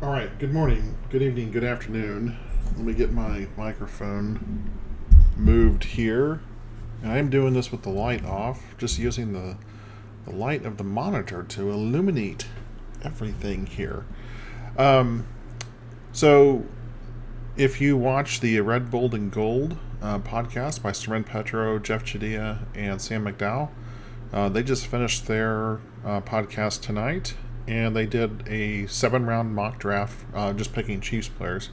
All right, good morning, good evening, good afternoon. Let me get my microphone moved here. And I am doing this with the light off, just using the light of the monitor to illuminate everything here. Um, so, if you watch the Red, Bold, and Gold podcast by Seren Petro, Jeff Chadia, and Sam McDowell, they just finished their podcast tonight, and they did a 7 round mock draft, just picking Chiefs players.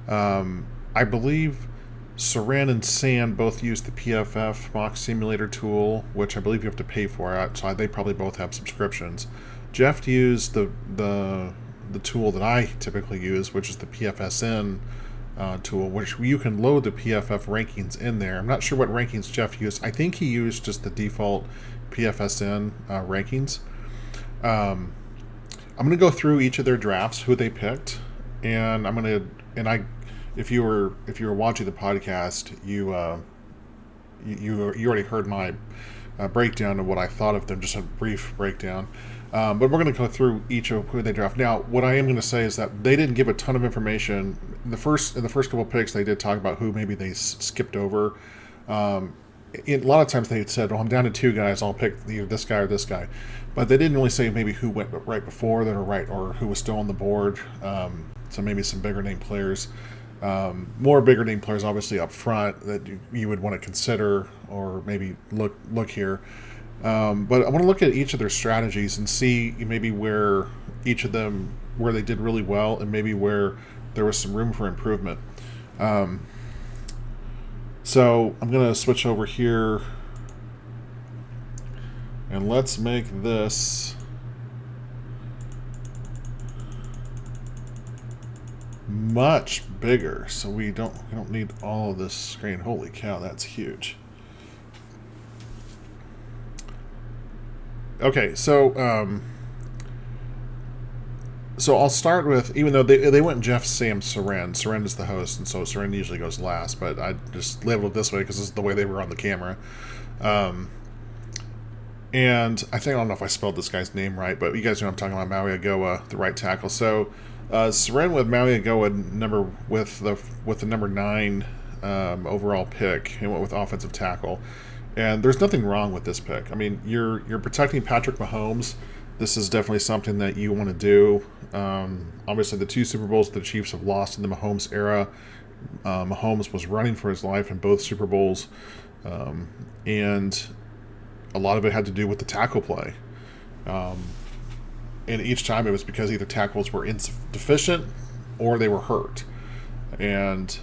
I believe Saran and Sam both use the PFF mock simulator tool, which I believe you have to pay for. So they probably both have subscriptions. Jeff used the tool that I typically use, which is the PFSN tool, which you can load the PFF rankings in there. I'm not sure what rankings Jeff used. I think he used just the default PFSN rankings. Um, I'm going to go through each of their drafts, who they picked, and I'm going to and I if you were watching the podcast, you already heard my breakdown of what I thought of them, just a brief breakdown. But we're going to go through each of who they draft. Now, what I am going to say is that they didn't give a ton of information. In the first couple of picks, they did talk about who maybe they skipped over. Um, a lot of times they said, "Oh, I'm down to two guys. I'll pick either this guy or this guy," but they didn't really say maybe who went right before that or who was still on the board. So maybe some bigger name players, more bigger name players, obviously up front that you would want to consider or maybe look here. But I want to look at each of their strategies and see maybe where each of them where they did really well and maybe where there was some room for improvement. Um, so I'm going to switch over here and let's make this much bigger so we don't need all of this screen. Holy cow, that's huge. Okay, so I'll start with, even though they went Jeff, Sam, Seren. Seren is the host, and so Seren usually goes last, but I just labeled it this way because this is the way they were on the camera. Um, and I don't know if I spelled this guy's name right, but you guys know I'm talking about Maui Agoa, the right tackle. So Seren with Maui Agoa with the number 9 overall pick. He went with offensive tackle, and there's nothing wrong with this pick. I mean, you're protecting Patrick Mahomes. This is definitely something that you want to do. Obviously, the two Super Bowls the Chiefs have lost in the Mahomes era. Mahomes was running for his life in both Super Bowls, and a lot of it had to do with the tackle play. Um, and each time it was because either tackles were insufficient or they were hurt. And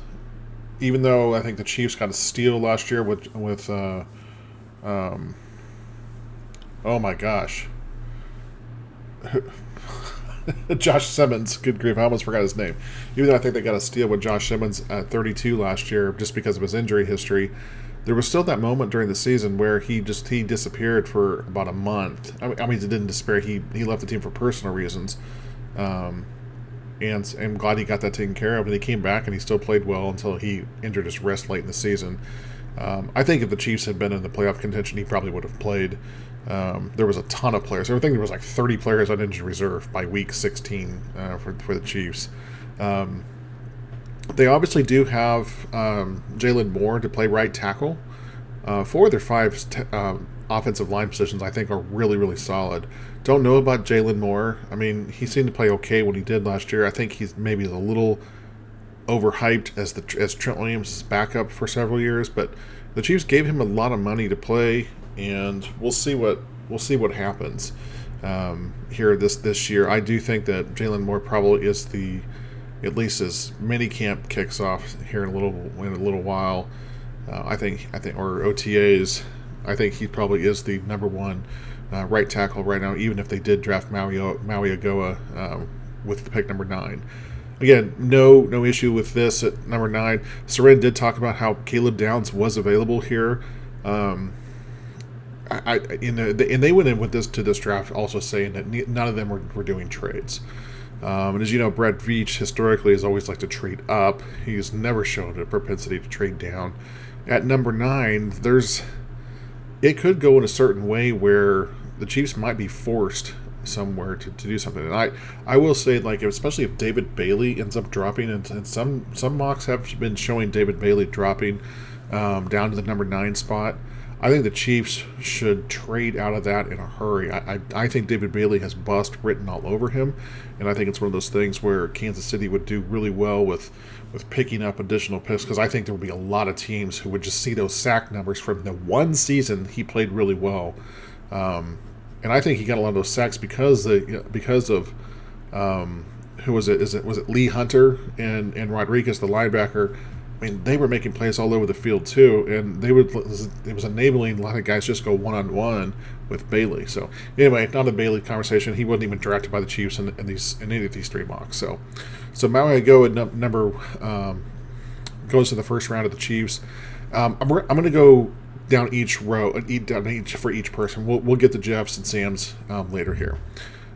even though I think the Chiefs got a steal last year with um, oh my gosh, Josh Simmons. Good grief, I almost forgot his name. Even though I think they got a steal with Josh Simmons at 32 last year, just because of his injury history, there was still that moment during the season where he disappeared for about a month. I mean, he didn't disappear. He left the team for personal reasons. Um, and I'm glad he got that taken care of. And he came back and he still played well until he injured his wrist late in the season. I think if the Chiefs had been in the playoff contention, he probably would have played. There was a ton of players. I think there was like 30 players on injured reserve by week 16 for the Chiefs. Um, they obviously do have Jalen Moore to play right tackle. Four of their offensive line positions, I think, are really, really solid. Don't know about Jalen Moore. I mean, he seemed to play okay when he did last year. I think he's maybe a little overhyped as Trent Williams' backup for several years, but the Chiefs gave him a lot of money to play, and we'll see what happens here this year. I do think that Jalen Moore probably is at least as mini camp kicks off here in a little while. I think or OTAs. I think he probably is the number one right tackle right now, even if they did draft Maui Agoa with the pick number 9. Again, no issue with this at number 9. Seren did talk about how Caleb Downs was available here. Um, and they went in with this draft also saying that none of them were doing trades. And as you know, Brett Veach historically has always liked to trade up. He's never shown a propensity to trade down. At number 9, it could go in a certain way where the Chiefs might be forced somewhere to do something. And I will say, like, especially if David Bailey ends up dropping, and some mocks have been showing David Bailey dropping down to the number 9 spot. I think the Chiefs should trade out of that in a hurry. I think David Bailey has bust written all over him, and I think it's one of those things where Kansas City would do really well with picking up additional picks, because I think there would be a lot of teams who would just see those sack numbers from the one season he played really well. And I think he got a lot of those sacks because of who was it? Was it Lee Hunter and Rodriguez, the linebacker? I mean, they were making plays all over the field too, and it was enabling a lot of guys just go one-on-one with Bailey. So anyway, not a Bailey conversation. He wasn't even drafted by the Chiefs in any of these 3 mocks. So Maui go at number goes to the first round of the Chiefs. I'm going to go down each row, for each person. We'll get to Jeff's and Sam's later here.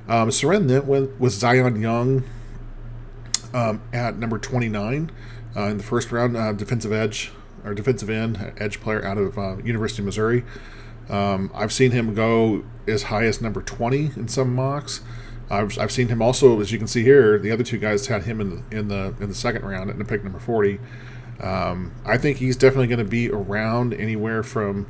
Seren then went with Zion Young at number 29 in the first round, defensive end, edge player out of University of Missouri. I've seen him go as high as number 20 in some mocks. I've seen him also, as you can see here, the other 2 guys had him in the second round at pick number 40. I think he's definitely going to be around anywhere from,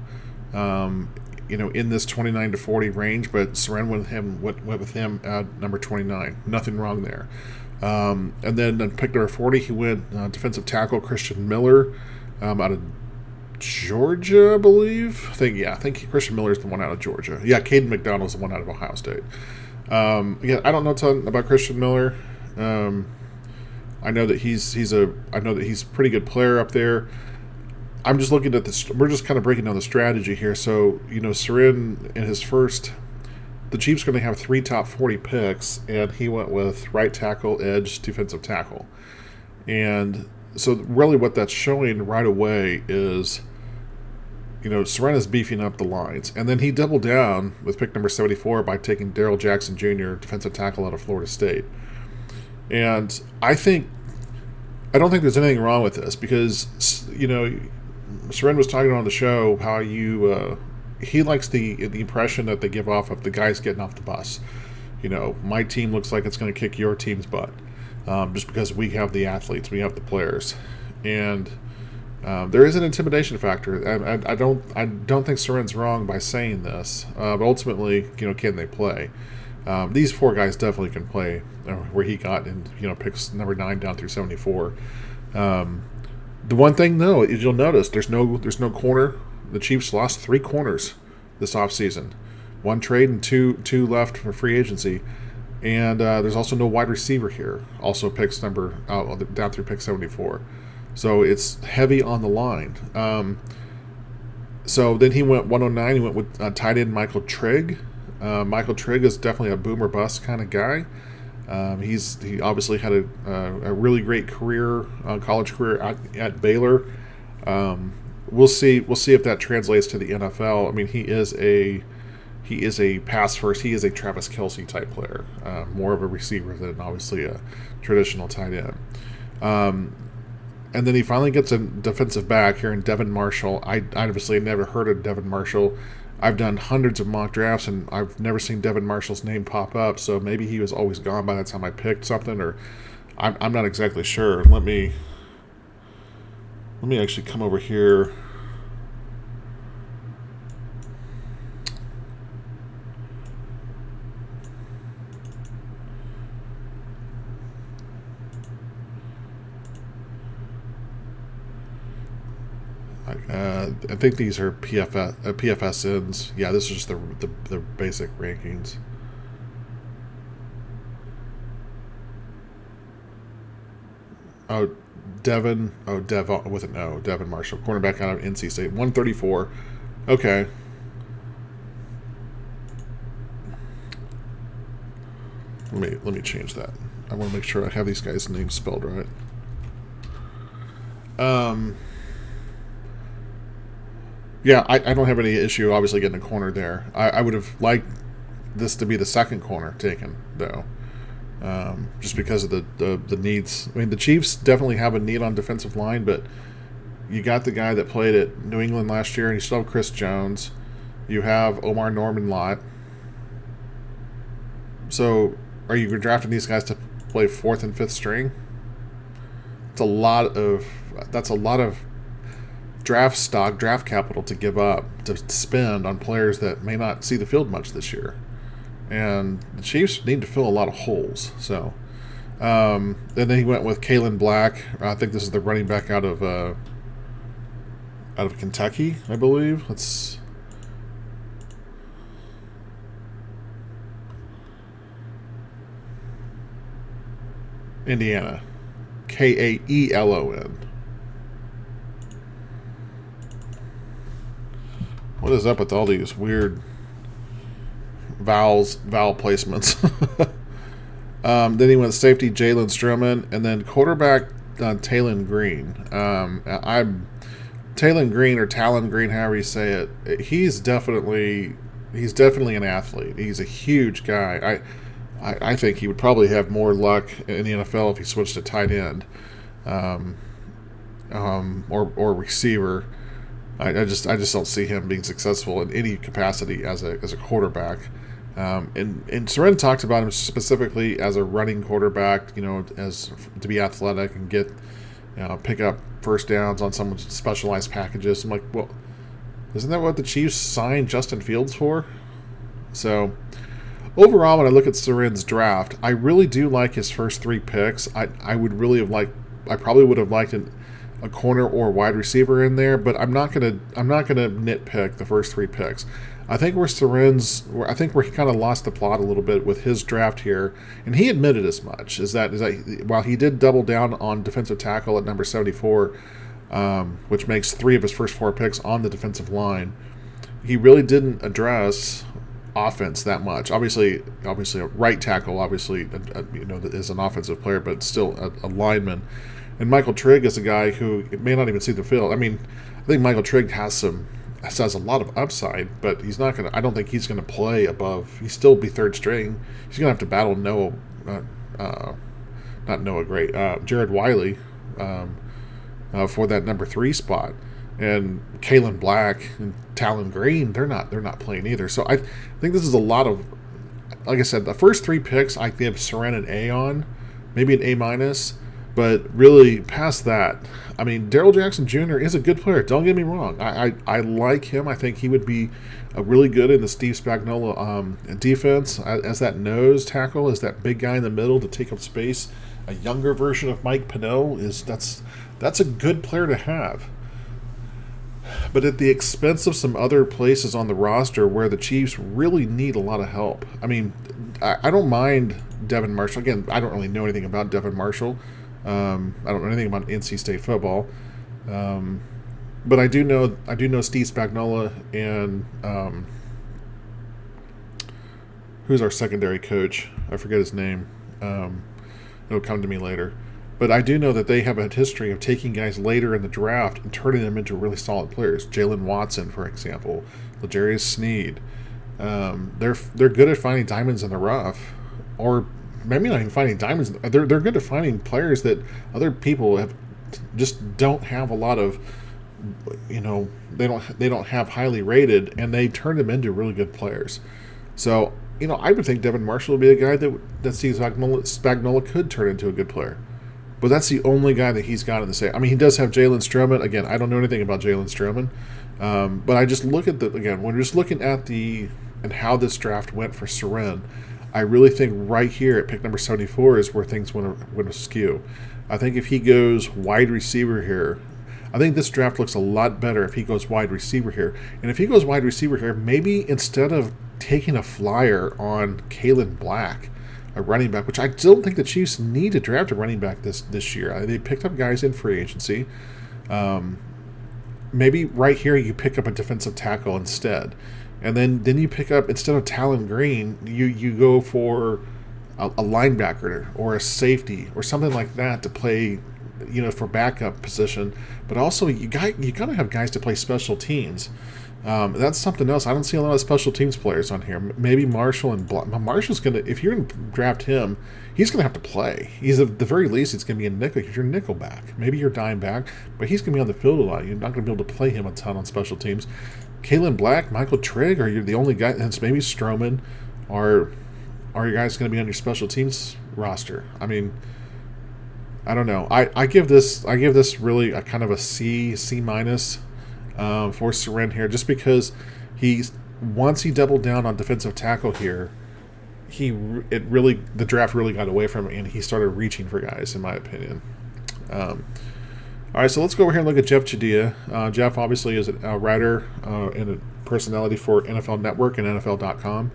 in this 29 to 40 range. But Seren went with him at number 29. Nothing wrong there. And then on pick number 40, he went defensive tackle Christian Miller out of Georgia, I believe. I think Christian Miller is the one out of Georgia. Yeah, Caden McDonald's the one out of Ohio State. I don't know a ton about Christian Miller. I know that he's a pretty good player up there. I'm just looking at this. We're just kind of breaking down the strategy here. So, Seren in his first, the Chiefs are going to have 3 top 40 picks, and he went with right tackle, edge, defensive tackle. And so really what that's showing right away is, Seren is beefing up the lines. And then he doubled down with pick number 74 by taking Darrell Jackson Jr., defensive tackle out of Florida State. And I don't think there's anything wrong with this, because, Seren was talking on the show how he likes the impression that they give off of the guys getting off the bus. My team looks like it's going to kick your team's butt, just because we have the athletes, we have the players, and there is an intimidation factor. I don't think Seren's wrong by saying this, but ultimately, can they play? These 4 guys definitely can play where he got in, picks number 9 down through 74. The one thing, though, is you'll notice there's no corner. The Chiefs lost 3 corners this offseason. 1 trade and two left for free agency. And there's also no wide receiver here. Also picks down through pick 74. So it's heavy on the line. So then he went 109. He went with tight end Michael Trigg. Michael Trigg is definitely a boom or bust kind of guy. He obviously had a really great career, college career at Baylor. We'll see if that translates to the NFL. I mean, he is a pass first. He is a Travis Kelce type player, more of a receiver than obviously a traditional tight end. And then he finally gets a defensive back here in Devin Marshall. I obviously never heard of Devin Marshall. I've done hundreds of mock drafts, and I've never seen Devin Marshall's name pop up, so maybe he was always gone by the time I picked something, or I'm not exactly sure. Let me actually come over here. I think these are PFSNs. Yeah, this is just the basic rankings. Devin with an O. Devin Marshall, cornerback out of NC State, 134. Okay. Let me change that. I want to make sure I have these guys' names spelled right. Yeah, I don't have any issue, obviously, getting a corner there. I would have liked this to be the second corner taken, though, just because of the needs. I mean, the Chiefs definitely have a need on defensive line, but you got the guy that played at New England last year, and you still have Chris Jones. You have Omar Norman Lott. So, are you drafting these guys to play fourth and fifth string? It's a lot of that's a lot of draft stock, draft capital to give up to spend on players that may not see the field much this year. And the Chiefs need to fill a lot of holes. So, and then he went with Kalen Black. I think this is the running back out of Kentucky, I believe. Let's. Indiana. Kaelon. What is up with all these weird vowel placements? Then he went safety Jalen Stroman, and then quarterback Talon Green. Talon Green or Talon Green, however you say it. He's definitely an athlete. He's a huge guy. I think he would probably have more luck in the NFL if he switched to tight end, or receiver. I just don't see him being successful in any capacity as a quarterback. And Soren talked about him specifically as a running quarterback, as to be athletic and get, pick up first downs on some specialized packages. I'm like, well, isn't that what the Chiefs signed Justin Fields for? So, overall, when I look at Soren's draft, I really do like his first 3 picks. I probably would have liked a corner or wide receiver in there, but I'm not gonna nitpick the first 3 picks. I think where he kind of lost the plot a little bit with his draft here, and he admitted as much, is that while he did double down on defensive tackle at number 74, which makes 3 of his first 4 picks on the defensive line, he really didn't address offense that much. Obviously a right tackle, is an offensive player, but still a lineman. And Michael Trigg is a guy who may not even see the field. I mean, I think Michael Trigg has a lot of upside, but he's not going to. I don't think he's going to play above. He'll still be third string. He's going to have to battle Jared Wiley for that number 3 spot. And Kalen Black and Talon Green, they're not playing either. So I think this is a lot of, like I said, the first 3 picks I give Soren an A on, maybe an A-. But really, past that, I mean, Darrell Jackson Jr. is a good player. Don't get me wrong. I like him. I think he would be really good in the Steve Spagnuolo defense as that nose tackle, as that big guy in the middle to take up space. A younger version of Mike Pennell that's a good player to have. But at the expense of some other places on the roster where the Chiefs really need a lot of help. I mean, I don't mind Devin Marshall. Again, I don't really know anything about Devin Marshall. I don't know anything about NC State football, but I do know Steve Spagnuolo and who's our secondary coach? I forget his name. It'll come to me later. But I do know that they have a history of taking guys later in the draft and turning them into really solid players. Jalen Watson, for example, L'Jarius Sneed. They're good at finding diamonds in the rough, or maybe not even finding diamonds. They're good at finding players that other people just don't have a lot of. They don't have highly rated, and they turn them into really good players. So I would think Devin Marshall would be a guy that Steve Spagnuolo could turn into a good player. But that's the only guy that he's got in the same. I mean, he does have Jalen Stroman. Again, I don't know anything about Jalen Stroman. But I just look at when we're just looking at and how this draft went for Soren, I really think right here at pick number 74 is where things went askew. I think if he goes wide receiver here, I think this draft looks a lot better if he goes wide receiver here. And if he goes wide receiver here, maybe instead of taking a flyer on Kalen Black, a running back, which I don't think the Chiefs need to draft a running back this year. They picked up guys in free agency. Maybe right here you pick up a defensive tackle instead. And then you pick up, instead of Talon Green, you go for a linebacker or a safety or something like that to play, for backup position. But also you gotta have guys to play special teams. That's something else. I don't see a lot of special teams players on here. Maybe Marshall and Marshall's gonna. If you're gonna draft him, he's gonna have to play. He's at the very least, it's gonna be a nickel. You're nickel back. Maybe you're dime back, but he's gonna be on the field a lot. You're not gonna be able to play him a ton on special teams. Kalen Black, Michael Trigg, are you the only guy? That's maybe Stroman, are are you guys going to be on your special teams roster? I mean, I don't know. I give this really a kind of a C minus for Seren here, just because once he doubled down on defensive tackle here, the draft really got away from him, and he started reaching for guys, in my opinion. All right, so let's go over here and look at Jeff Chadiha. Jeff obviously is a writer and a personality for NFL Network and NFL.com.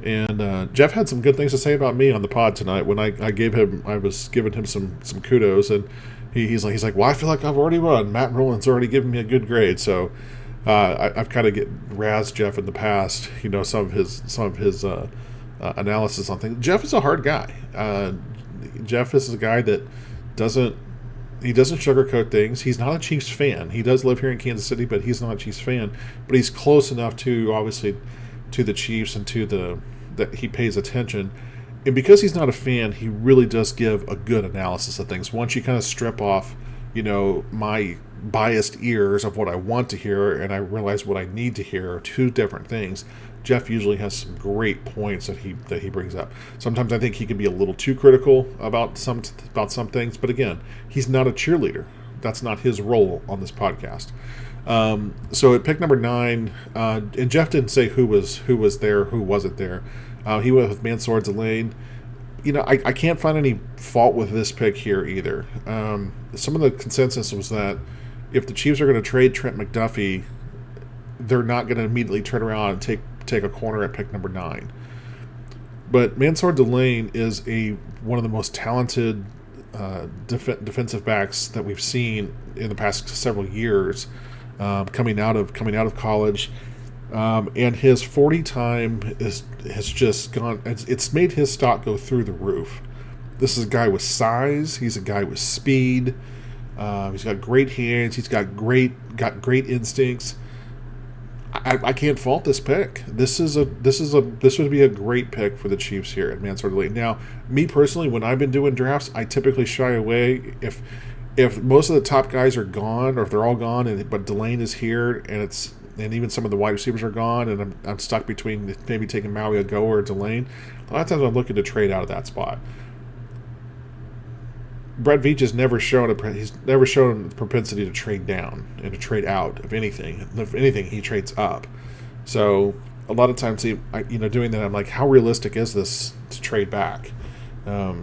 And Jeff had some good things to say about me on the pod tonight when I was giving him some kudos, and he's like, well, I feel like I've already won. Matt Rowland's already given me a good grade, so I've kind of razzed Jeff in the past. Some of his analysis on things. Jeff is a hard guy. Jeff is a guy that doesn't sugarcoat things. He's not a Chiefs fan. He does live here in Kansas City, but he's not a Chiefs fan. But he's close enough to the Chiefs and that he pays attention. And because he's not a fan, he really does give a good analysis of things. Once you kind of strip off, my biased ears of what I want to hear and I realize what I need to hear are two different things. Jeff usually has some great points that he brings up. Sometimes I think he can be a little too critical about some things, but again, he's not a cheerleader. That's not his role on this podcast. So at pick number 9, and Jeff didn't say who was there, who wasn't there. He went with Mansour Delane. I can't find any fault with this pick here either. Some of the consensus was that if the Chiefs are going to trade Trent McDuffie, they're not going to immediately turn around and take a corner at pick number 9. But Mansour Delane is one of the most talented defensive backs that we've seen in the past several years, coming out of college, and his 40 time has just gone. It's made his stock go through the roof. This is a guy with size. He's a guy with speed. He's got great hands. He's got great instincts. I can't fault this pick. This would be a great pick for the Chiefs here at Mansour Delane. Now, me personally, when I've been doing drafts, I typically shy away if most of the top guys are gone, or if they're all gone, but Delane is here, and even some of the wide receivers are gone, and I'm stuck between maybe taking Maui Agoa or Delane. A lot of times I'm looking to trade out of that spot. Brett Veach has never shown a propensity to trade down and to trade out of anything. If anything, he trades up. So a lot of times, doing that, I'm like, how realistic is this to trade back? But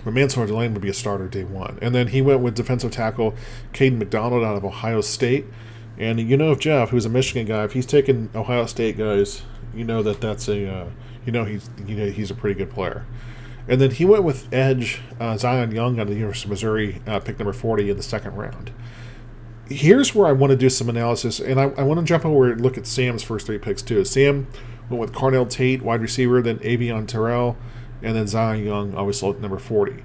Mansour Delane would be a starter day one. And then he went with defensive tackle Caden McDonald out of Ohio State. And if Jeff, who's a Michigan guy, if he's taking Ohio State guys, that's he's a pretty good player. And then he went with edge Zion Young out of the University of Missouri, pick number 40 in the second round. Here's where I want to do some analysis, and I want to jump over and look at Sam's first 3 picks too. Sam went with Carnell Tate, wide receiver, then Avion Terrell, and then Zion Young, obviously at number 40.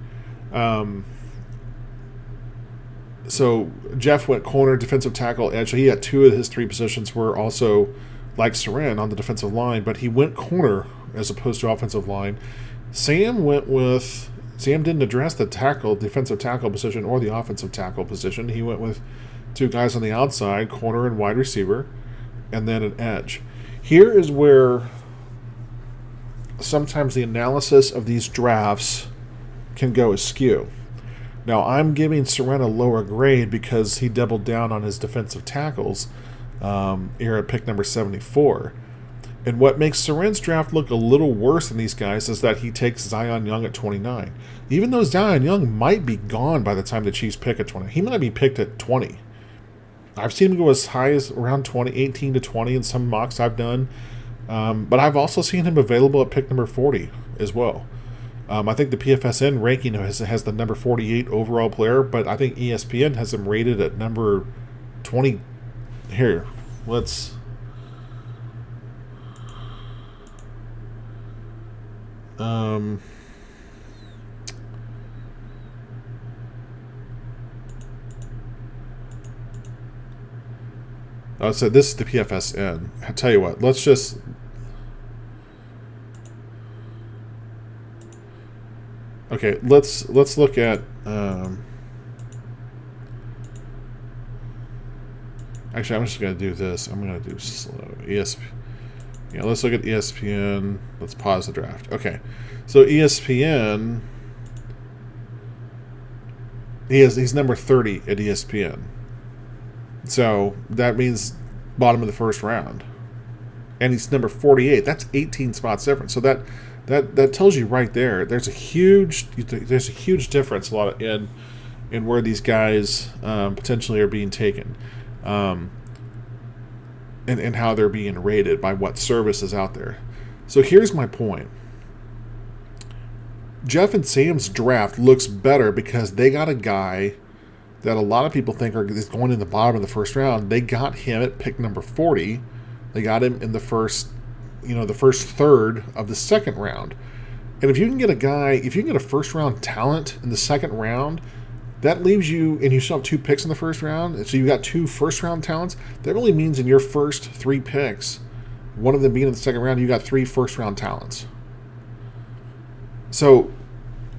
So Jeff went corner, defensive tackle, edge. So he had 2 of his 3 positions were also like Seren on the defensive line, but he went corner as opposed to offensive line. Sam didn't address the defensive tackle position or the offensive tackle position. He went with 2 guys on the outside, corner and wide receiver, and then an edge. Here is where sometimes the analysis of these drafts can go askew. Now, I'm giving Seren a lower grade because he doubled down on his defensive tackles here at pick number 74. And what makes Seren's draft look a little worse than these guys is that he takes Zion Young at 29. Even though Zion Young might be gone by the time the Chiefs pick at 20. He might be picked at 20. I've seen him go as high as around 20, 18 to 20 in some mocks I've done. But I've also seen him available at pick number 40 as well. I think the PFSN ranking has the number 48 overall player, but I think ESPN has him rated at number 20. Here, let's... So this is the PFSN. I'll tell you what, let's just... Okay, let's look at... Actually, I'm just going to do this. I'm going to do slow. Yeah, let's look at ESPN. Let's pause the draft. Okay, so ESPN, he's number 30 at ESPN. So that means bottom of the first round, and he's number 48. That's 18 spots difference. So that tells you right there. There's a huge difference in where these guys potentially are being taken. And how they're being rated by what service is out there. So here's my point. Jeff and Sam's draft looks better because they got a guy that a lot of people think is going in the bottom of the first round. They got him at pick number 40. They got him in the first third of the second round. And if you can get a first round talent in the second round, that leaves you, and you still have 2 picks in the first round, so you got 2 first-round talents. That really means in your first 3 picks, one of them being in the second round, you got 3 first-round talents. So,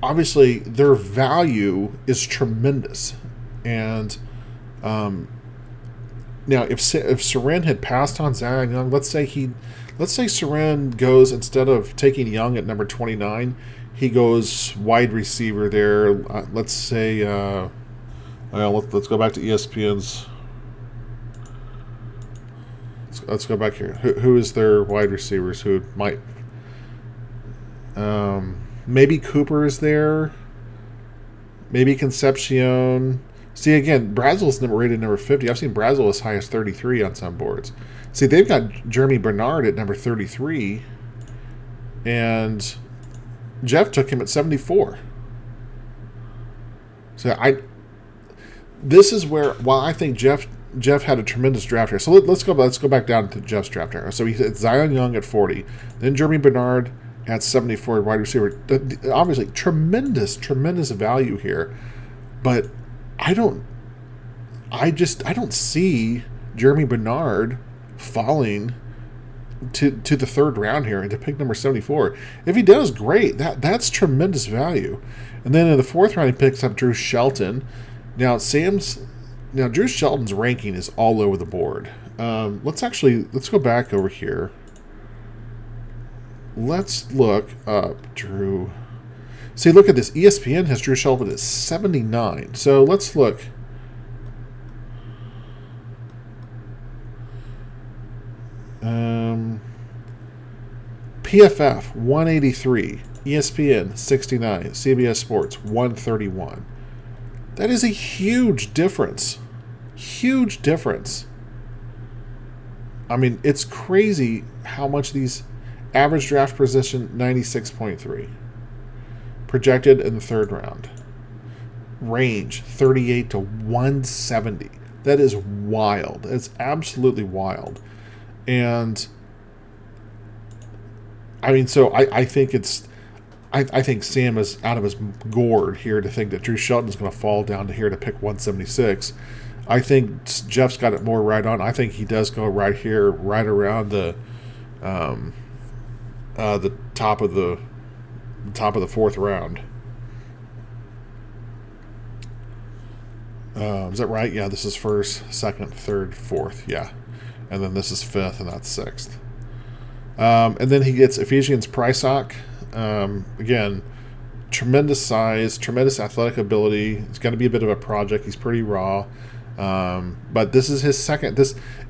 obviously, their value is tremendous. And now, if Seren had passed on Zion Young, let's say Seren goes, instead of taking Young at number 29, he goes wide receiver there. Let's say, let's go back to ESPN's. Let's go back here. Who is their wide receivers? Who might? Maybe Cooper is there. Maybe Concepcion. See, again, Brazel's rated number 50. I've seen Brazel as high as 33 on some boards. See, they've got Jeremy Bernard at number 33, and Jeff took him at 74. So this is where, while I think Jeff had a tremendous draft here. So let's go back down to Jeff's draft here. So he's Zion Young at 40, then Jeremy Bernard at 74, wide receiver. Obviously, tremendous value here, but I don't see Jeremy Bernard falling to the third round here and to pick number 74. If he does, great. That's tremendous value. And then in the fourth round, he picks up Drew Shelton. Now Drew Shelton's ranking is all over the board. Let's go back over here. Let's look up Drew. See, look at this. ESPN has Drew Shelton at 79. So let's look. PFF 183, ESPN 69, CBS Sports 131. That is a huge difference. Huge difference. I mean, it's crazy how much these average draft position 96.3. Projected in the third round. Range 38 to 170. That is wild. It's absolutely wild. And I mean, so I think I think Sam is out of his gourd here to think that Drew Shelton is going to fall down to here to pick 176. I think Jeff's got it more right on. I think he does go right here, right around the top of the fourth round. Is that right? Yeah, this is first, second, third, fourth. Yeah, and then this is fifth, and that's sixth. And then he gets Ephesians Prysock. Again, tremendous size, tremendous athletic ability. It's going to be a bit of a project. He's pretty raw. But this is his second.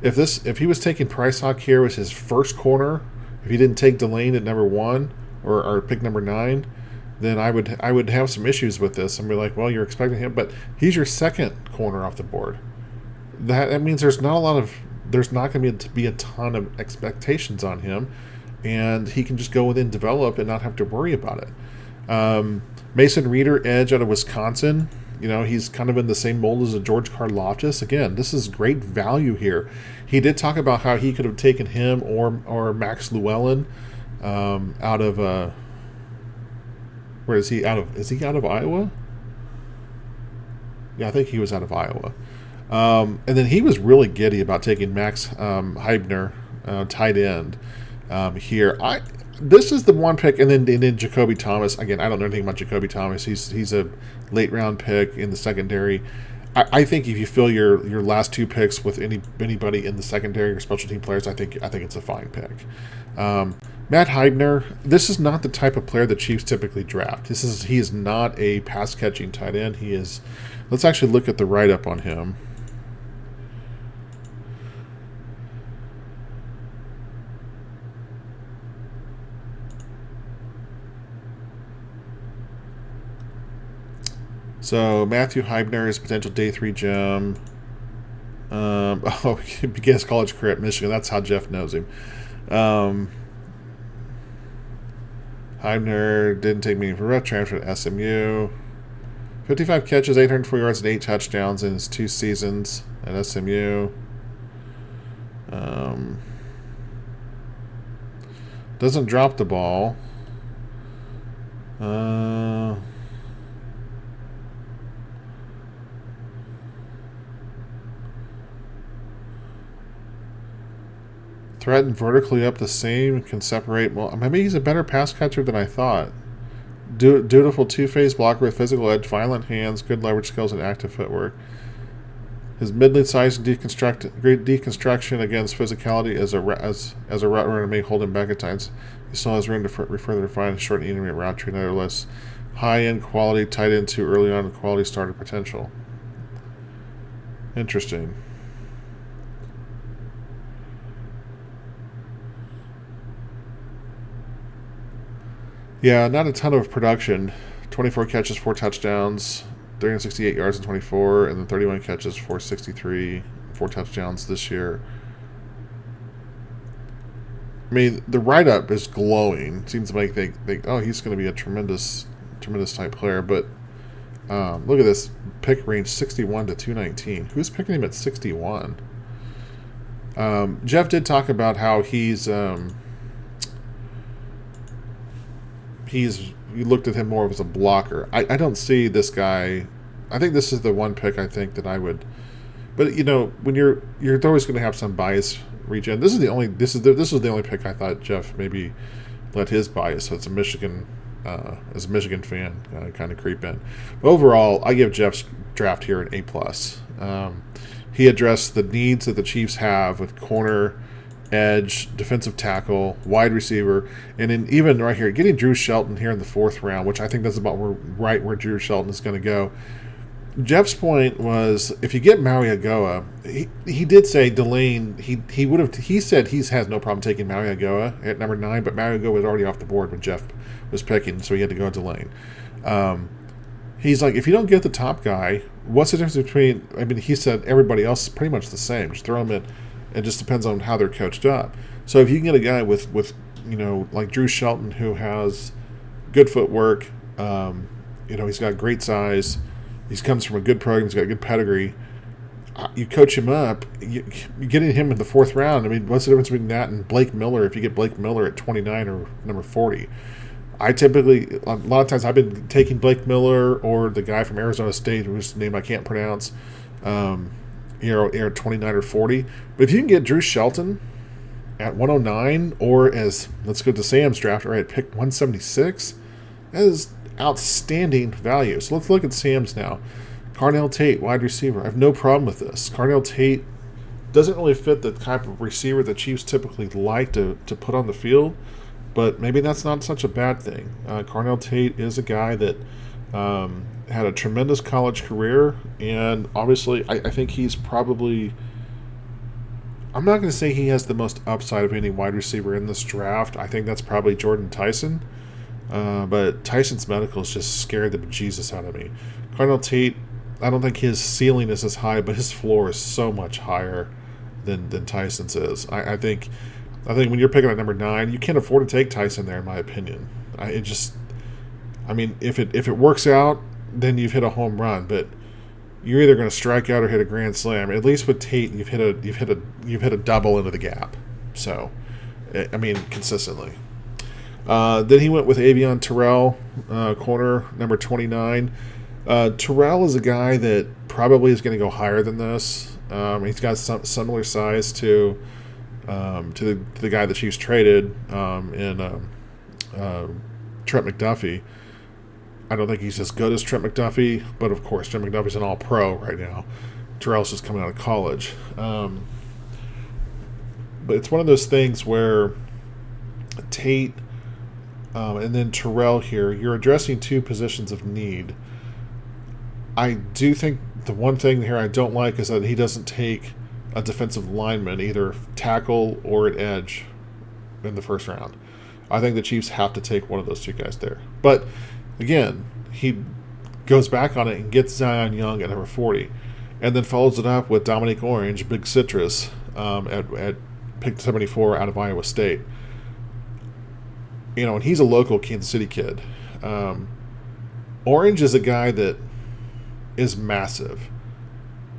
If he was taking Prysock here was his first corner, if he didn't take Delane at number 1 or pick number 9, then I would have some issues with this and be like, well, you're expecting him, but he's your second corner off the board. That means there's not going to be a ton of expectations on him, and he can just go within, develop, and not have to worry about it. Mason Reeder, edge out of Wisconsin. You know, he's kind of in the same mold as a George Karlaftis. Again, this is great value here. He did talk about how he could have taken him or Max Llewellyn out of where is he out of? Is he out of Iowa? Yeah, I think he was out of Iowa. And then he was really giddy about taking Max Heibner, tight end, here. This is the one pick, and then Jacoby Thomas. Again, I don't know anything about Jacoby Thomas. He's a late round pick in the secondary. I think if you fill your last two picks with anybody in the secondary or special team players, I think it's a fine pick. Matt Heibner, this is not the type of player the Chiefs typically draft. He is not a pass catching tight end. He is. Let's actually look at the write up on him. So Matthew Heibner is potential day 3 gem. He began his college career at Michigan. That's how Jeff knows him. Heibner didn't take meaningful rep, transferred to SMU. 55 catches, 804 yards, and 8 touchdowns in his 2 seasons at SMU. Doesn't drop the ball. Threatened vertically up the seam, can separate. Well, maybe he's a better pass catcher than I thought. Dutiful two-phase blocker with physical edge, violent hands, good leverage skills, and active footwork. His mid-sized deconstruction against physicality as a route runner may hold him back at times. He still has room to further refine and shorten intermediate route tree. Nevertheless, high-end quality tied into early on quality starter potential. Interesting. Yeah, not a ton of production. 24 catches, 4 touchdowns, 368 yards in 24, and then 31 catches, 463, 4 touchdowns this year. I mean, the write-up is glowing. It seems like they think, oh, he's going to be a tremendous type player. But look at this pick range, 61 to 219. Who's picking him at 61? Jeff did talk about how you looked at him more as a blocker. I don't see this guy. I think this is the one pick I think that I would. But when you're always going to have some bias regen. This is the only pick I thought Jeff maybe let his bias as a Michigan fan kind of creep in. But overall, I give Jeff's draft here an A+. He addressed the needs that the Chiefs have with corner, edge, defensive tackle, wide receiver, and then even right here, getting Drew Shelton here in the 4th round, which I think that's about where Drew Shelton is going to go. Jeff's point was, if you get Maui Agoa, he did say Delane. He said he has no problem taking Maui Agoa at number 9, but Maui Agoa was already off the board when Jeff was picking, so he had to go Delane. He's like, if you don't get the top guy, what's the difference between? I mean, he said everybody else is pretty much the same. Just throw them in. It just depends on how they're coached up. So if you can get a guy with like Drew Shelton, who has good footwork, he's got great size, he comes from a good program, he's got a good pedigree. You coach him up, you're getting him in the 4th round. I mean, what's the difference between that and Blake Miller? If you get Blake Miller at 29 or number 40, I typically, a lot of times, I've been taking Blake Miller or the guy from Arizona State, whose name I can't pronounce. At 29 or 40. But if you can get Drew Shelton at 109, or as, let's go to Sam's draft, right, pick 176, that is outstanding value. So let's look at Sam's now. Carnell Tate, wide receiver. I have no problem with this. Carnell Tate doesn't really fit the type of receiver the Chiefs typically like to put on the field, but maybe that's not such a bad thing. Carnell Tate is a guy that had a tremendous college career, and obviously I think he's probably, I'm not going to say he has the most upside of any wide receiver in this draft. I think that's probably Jordan Tyson, but Tyson's medicals just scared the bejesus out of me. Carnell Tate, I don't think his ceiling is as high, but his floor is so much higher than Tyson's is. I think when you're picking at number 9, you can't afford to take Tyson there, in my opinion. If it works out, then you've hit a home run, but you're either going to strike out or hit a grand slam. At least with Tate, you've hit a double into the gap. So, consistently. Then he went with Avion Terrell, corner number 29. Terrell is a guy that probably is going to go higher than this. He's got some similar size to the guy the Chiefs traded in Trent McDuffie. I don't think he's as good as Trent McDuffie, but of course, Trent McDuffie's an all-pro right now. Terrell's just coming out of college. But it's one of those things where Tate and then Terrell here, you're addressing two positions of need. I do think the one thing here I don't like is that he doesn't take a defensive lineman, either tackle or at edge, in the first round. I think the Chiefs have to take one of those two guys there. But again, he goes back on it and gets Zion Young at number 40, and then follows it up with Dominique Orange, Big Citrus, at pick 74 out of Iowa State. And he's a local Kansas City kid. Orange is a guy that is massive.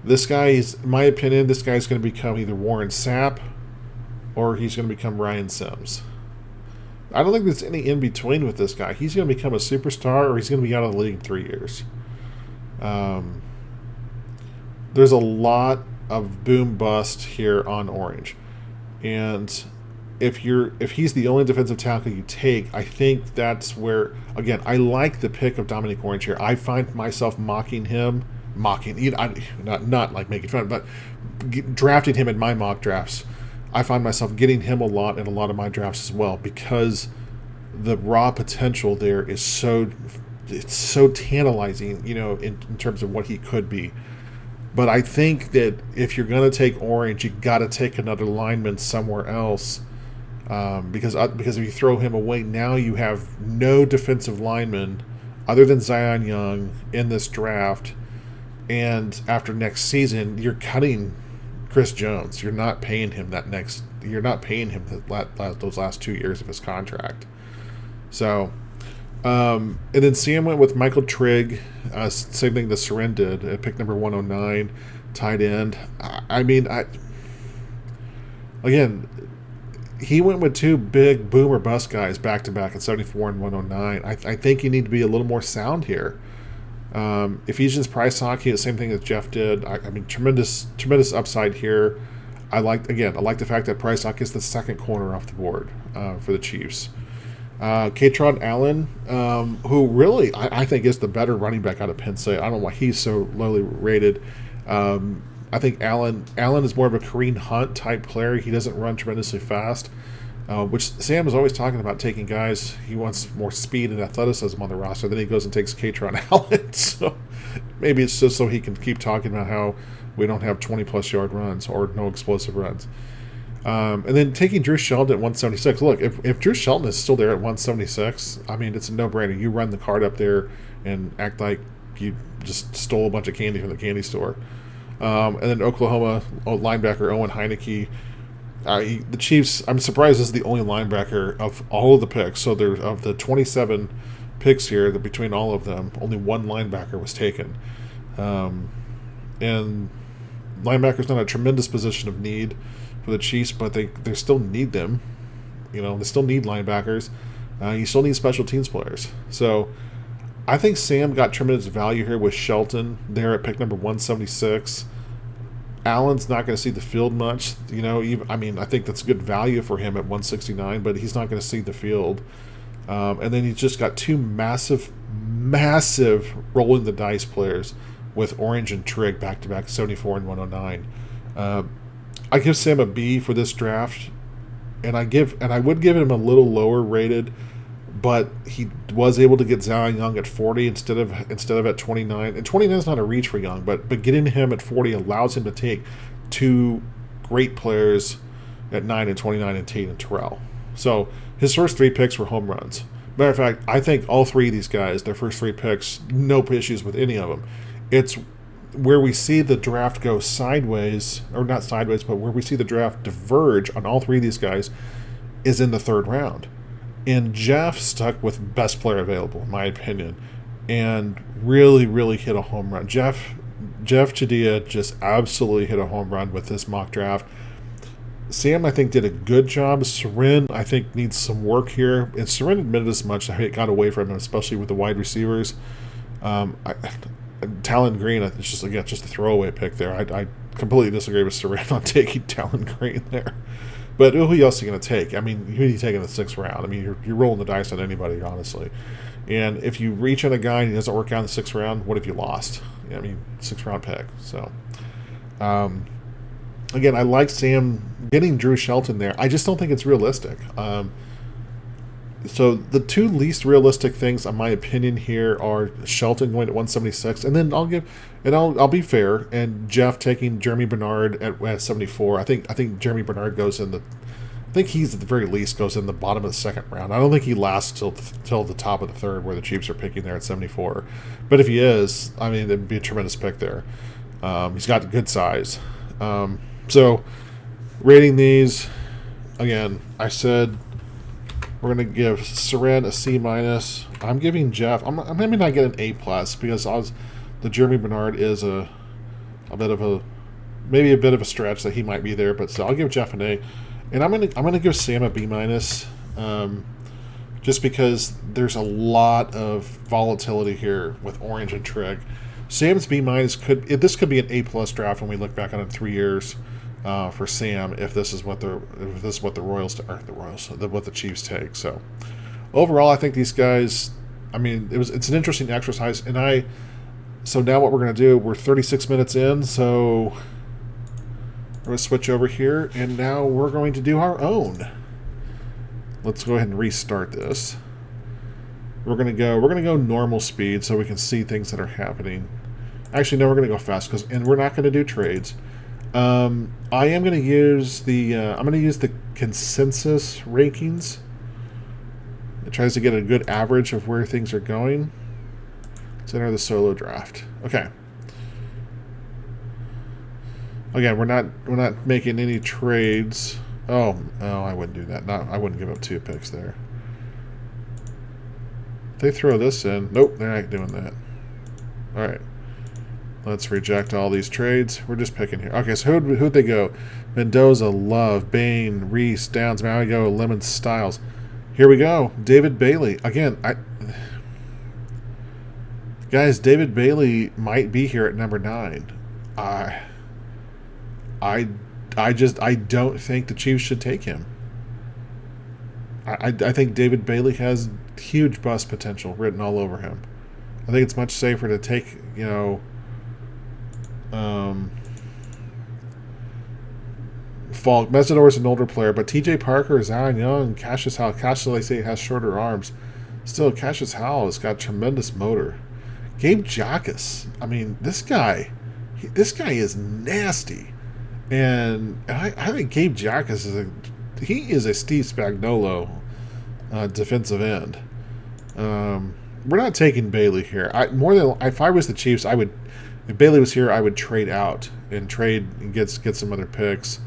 This guy is, in my opinion, this guy's going to become either Warren Sapp or he's going to become Ryan Sims. I don't think there's any in between with this guy. He's going to become a superstar or he's going to be out of the league in 3 years. There's a lot of boom bust here on Orange. And if he's the only defensive tackle you take, I think that's where, again, I like the pick of Dominique Orange here. I find myself mocking him, not like making fun, but drafting him in my mock drafts. I find myself getting him a lot in a lot of my drafts as well, because the raw potential there is so tantalizing, in terms of what he could be. But I think that if you're going to take Orange, you got to take another lineman somewhere else. Because if you throw him away, now you have no defensive lineman other than Zion Young in this draft. And after next season, you're cutting Chris Jones. You're not paying him You're not paying him those last 2 years of his contract. So, and then Sam went with Michael Trigg. Same thing that Seren did at pick number 109, tight end. Again, he went with two big boomer bust guys back to back at 74 and 109. I think you need to be a little more sound here. Ephesians Price Hockey, the same thing that Jeff did. Tremendous upside here. I like the fact that Price Hockey is the second corner off the board for the Chiefs. Kaytron Allen, who really I think is the better running back out of Penn State. I don't know why he's so lowly rated. I think Allen is more of a Kareem Hunt type player. He doesn't run tremendously fast, which Sam is always talking about taking guys. He wants more speed and athleticism on the roster. Then he goes and takes Kaytron Allen. So maybe it's just so he can keep talking about how we don't have 20-plus yard runs or no explosive runs. And then taking Drew Shelton at 176. Look, if Drew Shelton is still there at 176, it's a no-brainer. You run the card up there and act like you just stole a bunch of candy from the candy store. And then Oklahoma linebacker Owen Heineke. The Chiefs, I'm surprised this is the only linebacker of all of the picks. So there's of the 27 picks here, that between all of them, only one linebacker was taken. And linebacker's not a tremendous position of need for the Chiefs, but they still need them. They still need linebackers. You still need special teams players. So I think Sam got tremendous value here with Shelton there at pick number 176. Allen's not going to see the field much. I think that's good value for him at 169, but he's not going to see the field. And then he's just got two massive rolling the dice players with Orange and Trigg back-to-back 74 and 109. I give Sam a B for this draft, and I would give him a little lower rated, but he was able to get Zion Young at 40 instead of at 29. And 29 is not a reach for Young, but getting him at 40 allows him to take two great players at 9 and 29 in Tate and Terrell. So his first three picks were home runs. Matter of fact, I think all three of these guys, their first three picks, no issues with any of them. It's where we see the draft go sideways, or not sideways, but where we see the draft diverge on all three of these guys is in the third round. And Jeff stuck with best player available, in my opinion, and really, really hit a home run. Jeff Chadilla just absolutely hit a home run with this mock draft. Sam, I think, did a good job. Seren, I think, needs some work here. And Seren admitted as much. It got away from him, especially with the wide receivers. Talon Green, it's just a throwaway pick there. I completely disagree with Seren on taking Talon Green there. But who else are you going to take? I mean, who are you taking in the 6th round? I mean, you're rolling the dice on anybody, honestly. And if you reach on a guy and he doesn't work out in the 6th round, what have you lost? I mean, 6th round pick. So, again, I like Sam getting Drew Shelton there. I just don't think it's realistic. So the two least realistic things, in my opinion, here are Shelton going at 176, and then I'll be fair, and Jeff taking Jeremy Bernard at 74. I think Jeremy Bernard goes in I think he's at the very least goes in the bottom of the 2nd round. I don't think he lasts till the top of the 3rd, where the Chiefs are picking there at 74. But if he is, I mean, it'd be a tremendous pick there. He's got good size. So rating these, again, I said we're going to give Seren a C-. I'm giving Jeff, I'm maybe not get an A+, because the Jeremy Bernard is a bit of a stretch that he might be there, but so I'll give Jeff an A. And I'm gonna give Sam a B-, just because there's a lot of volatility here with Orange and Trigg. Sam's B- could be an A+ draft when we look back on it in 3 years for Sam, if this is what the Chiefs take. So overall, I think these guys, I mean, it's an interesting exercise, and so now what we're going to do, we're 36 minutes in, so we're going to switch over here, and now we're going to do our own. Let's go ahead and restart this. We're going to go normal speed so we can see things that are happening. Actually, no, we're going to go fast, and we're not going to do trades. I am going to use the consensus rankings. It tries to get a good average of where things are going. Let's enter the solo draft. Okay. Again, we're not making any trades. Oh, I wouldn't do that. I wouldn't give up 2 picks there. If they throw this in. Nope, they're not doing that. All right. Let's reject all these trades. We're just picking here. Okay, so who'd they go? Mendoza, Love, Bain, Reese, Downs, Marigo, Lemon, Styles. Here we go. David Bailey. Again, guys, David Bailey might be here at number 9. I don't think the Chiefs should take him. I think David Bailey has huge bust potential written all over him. I think it's much safer to take, Falk. Mesidor is an older player, but TJ Parker is Zion Young. Cassius Howell. Cassius has shorter arms. Still, Cassius Howell has got tremendous motor. Gabe Jacas. I mean, this guy is nasty. And I think Gabe Jacas is a Steve Spagnuolo defensive end. We're not taking Bailey here. If I was the Chiefs, if Bailey was here, I would trade out and get some other picks.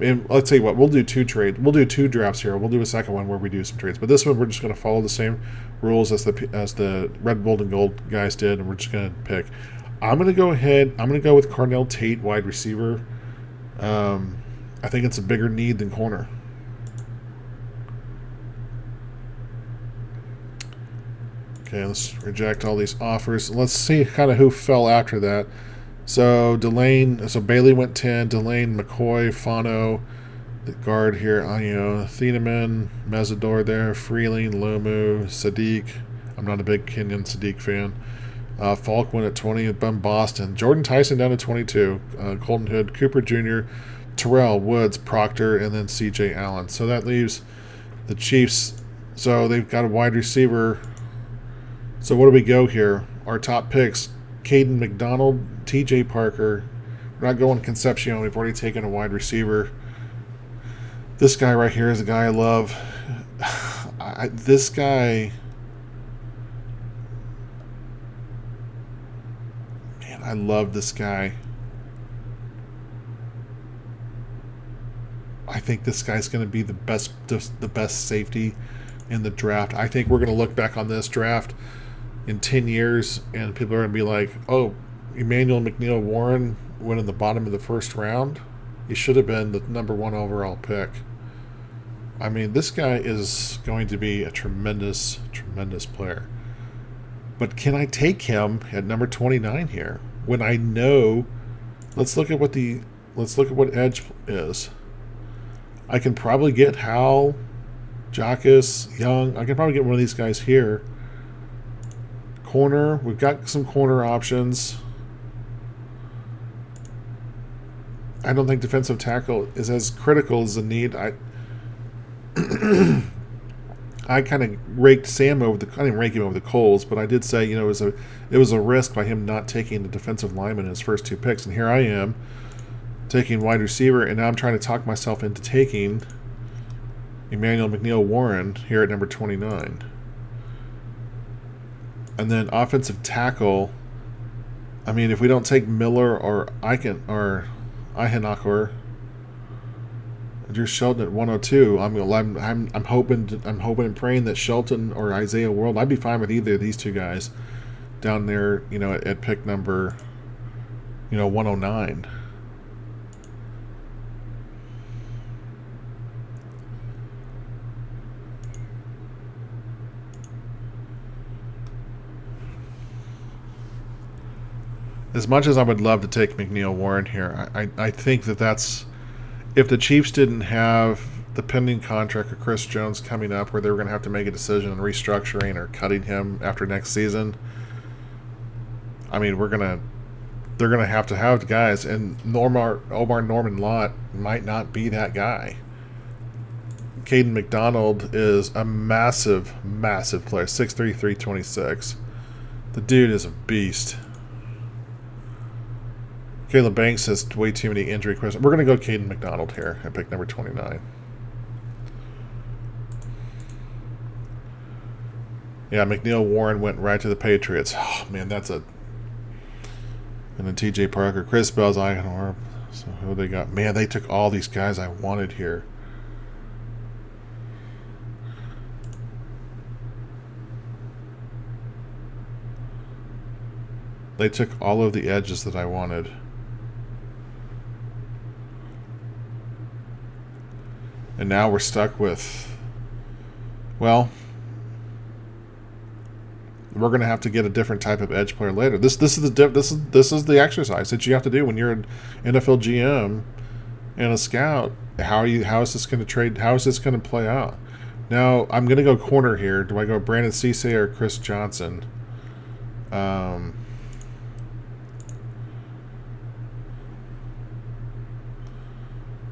And let's tell you what, we'll do 2 trades. We'll do 2 drafts here. We'll do a second one where we do some trades. But this one, we're just going to follow the same rules as the Red, Gold, and Gold guys did, and we're just going to pick. I'm going to go ahead. I'm going to go with Carnell Tate, wide receiver. I think it's a bigger need than corner. Okay, let's reject all these offers. Let's see kind of who fell after that. So Bailey went 10, Delane, McCoy, Fano, the guard here, Thieneman, Mesidor there, Freeling, Lomu, Sadiq. I'm not a big Kenyon Sadiq fan. Falk went at 20, Ben Boston. Jordan Tyson down to 22. Colton Hood, Cooper Jr., Terrell, Woods, Proctor, and then C.J. Allen. So that leaves the Chiefs. So they've got a wide receiver. So what do we go here? Our top picks, Caden McDonald, T.J. Parker. We're not going Concepcion. We've already taken a wide receiver. This guy right here is a guy I love. This guy... Man, I love this guy. I think this guy's going to be the best safety in the draft. I think we're going to look back on this draft in 10 years, and people are going to be like, oh, Emmanuel McNeil Warren went in the bottom of the 1st round. He should have been the number 1 overall pick. I mean, this guy is going to be a tremendous, tremendous player. But can I take him at number 29 here when I know? Let's look at what edge is. I can probably get Hal, Jackus, Young. I can probably get one of these guys here. Corner. We've got some corner options. I don't think defensive tackle is as critical as a need. I kind of raked Sam over the. I didn't rake him over the coals, but I did say, you know, it was a risk by him not taking the defensive lineman in his first 2 picks, and here I am taking wide receiver, and now I'm trying to talk myself into taking Emmanuel McNeil-Warren here at number 29. And then offensive tackle. I mean, if we don't take Miller or Eichenacor, Drew Shelton at 102. I'm hoping and praying that Shelton or Isaiah World. I'd be fine with either of these 2 guys down there. You know, at pick number 109. As much as I would love to take McNeil-Warren here, I think that's if the Chiefs didn't have the pending contract of Chris Jones coming up where they were going to have to make a decision on restructuring or cutting him after next season, I mean, they're going to have guys, and Omar Norman-Lott might not be that guy. Caden McDonald is a massive, massive player, 6'3", 326. The dude is a beast. Caleb Banks has way too many injury questions. We're going to go Caden McDonald here at pick number 29. Yeah, McNeil-Warren went right to the Patriots. Oh, man, that's a... And then T.J. Parker, Chris Bell's Eichenacor. So who they got? Man, they took all these guys I wanted here. They took all of the edges that I wanted. And now we're stuck with, well, we're going to have to get a different type of edge player later. This is the exercise that you have to do when you're an NFL GM and a scout. How is this going to play out? Now I'm going to go corner here. Do I go Brandon Cisse or Chris Johnson?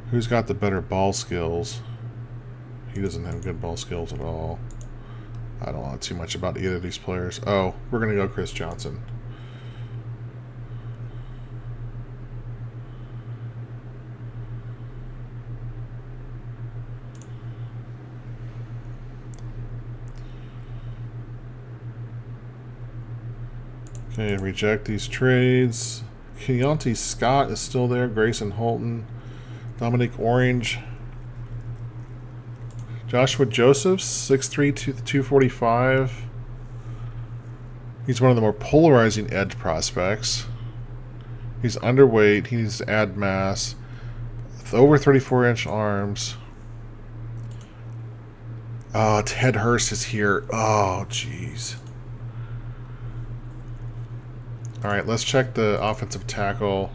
Who's got the better ball skills? He doesn't have good ball skills at all. I don't know too much about either of these players. Oh, we're going to go Chris Johnson. Okay, reject these trades. Keontae Scott is still there. Grayson Holton. Dominic Orange. Joshua Josephs, 6'3", 245. He's one of the more polarizing edge prospects. He's underweight. He needs to add mass. With over 34-inch arms. Oh, Ted Hurst is here. Oh, jeez. All right, let's check the offensive tackle.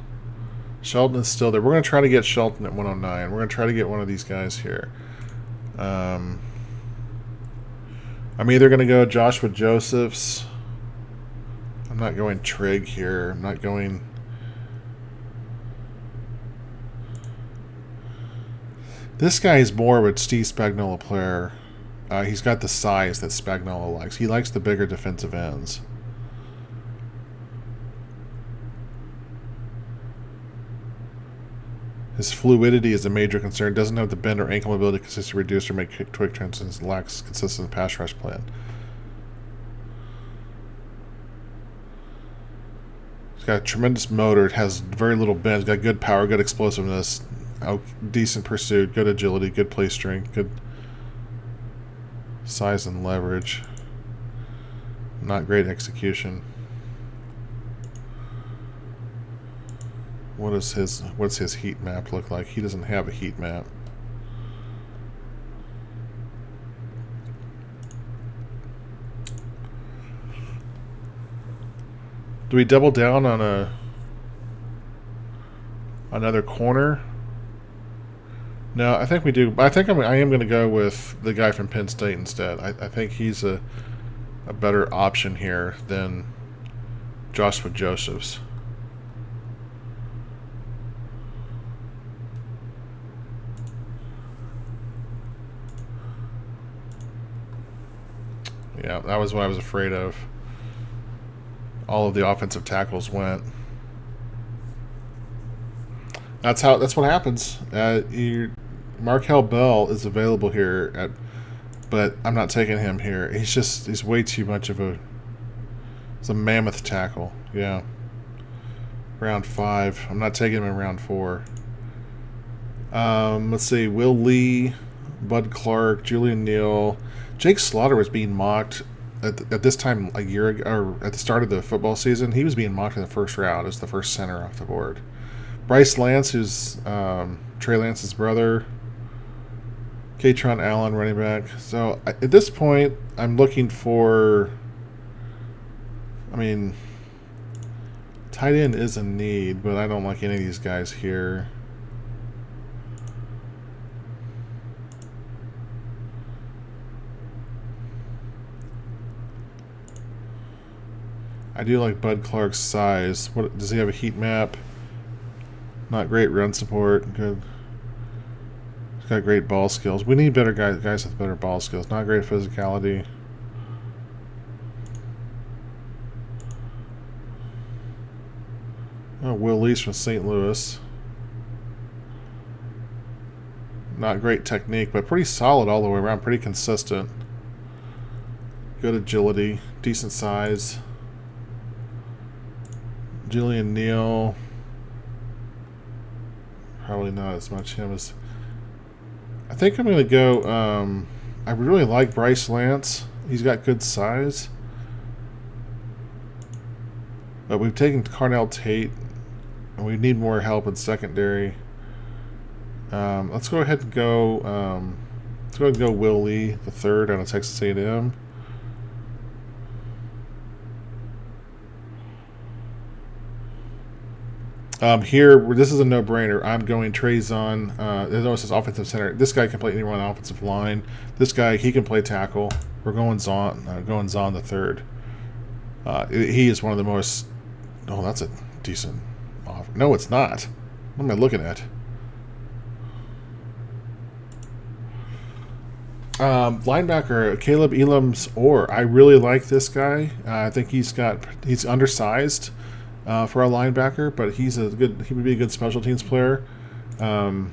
Shelton is still there. We're going to try to get Shelton at 109. We're going to try to get one of these guys here. I'm either going to go Joshua Josephs. I'm not going Trigg here. I'm not going... This guy is more of a Steve Spagnuolo player. He's got the size that Spagnuolo likes. He likes the bigger defensive ends. His fluidity is a major concern. Doesn't have the bend or ankle mobility to consistently reduce or make quick transitions. Lacks consistent pass rush plan. He's got a tremendous motor. It has very little bend. He's got good power, good explosiveness, decent pursuit, good agility, good play strength, good size and leverage. Not great execution. What's his heat map look like? He doesn't have a heat map. Do we double down on another corner? No, I think we do. I think I am going to go with the guy from Penn State instead. I think he's a better option here than Joshua Josephs. Yeah, that was what I was afraid of. All of the offensive tackles went. That's what happens. Markel Bell is available here, but I'm not taking him here. He's way too much of a. It's a mammoth tackle. Yeah. Round 5. I'm not taking him in round 4. Let's see. Will Lee, Bud Clark, Julian Neal. Jake Slaughter was being mocked at this time a year ago, or at the start of the football season. He was being mocked in the first round as the first center off the board. Bryce Lance, who's Trey Lance's brother. Katron Allen, running back. So at this point, I'm looking for. I mean, tight end is a need, but I don't like any of these guys here. I do like Bud Clark's size. What does he have a heat map? Not great run support. Good. He's got great ball skills. We need better guys with better ball skills. Not great physicality. Oh, Will Lees from St. Louis. Not great technique, but pretty solid all the way around. Pretty consistent. Good agility. Decent size. Julian Neal. Probably not as much him as. I think I'm going to go. I really like Bryce Lance. He's got good size. But we've taken Carnell Tate, and we need more help in secondary. Let's go ahead and go. Let's go ahead and go Will Lee, the third, out of Texas A&M. Here, this is a no-brainer. I'm going Trezon. There's always this offensive center. This guy can play anywhere on the offensive line. This guy, he can play tackle. We're going Zahn the third. He is one of the most. Oh, that's a decent offer. No, it's not. What am I looking at? Linebacker Caleb Elam's Orr. I really like this guy. I think he's undersized. For a linebacker, but he would be a good special teams player. I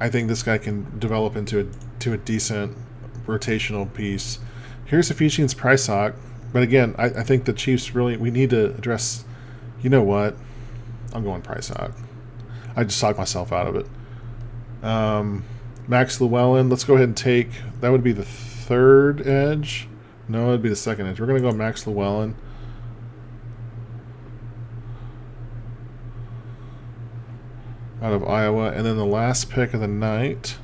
think this guy can develop into a decent rotational piece. Here's Ephesians Price Hawk, but again, I think the Chiefs we need to address. You know what? I'm going Price Hawk. I just talked myself out of it. Max Llewellyn. Let's go ahead and take. That would be the third edge. No, it'd be the second edge. We're going to go Max Llewellyn. Out of Iowa. And then the last pick of the night.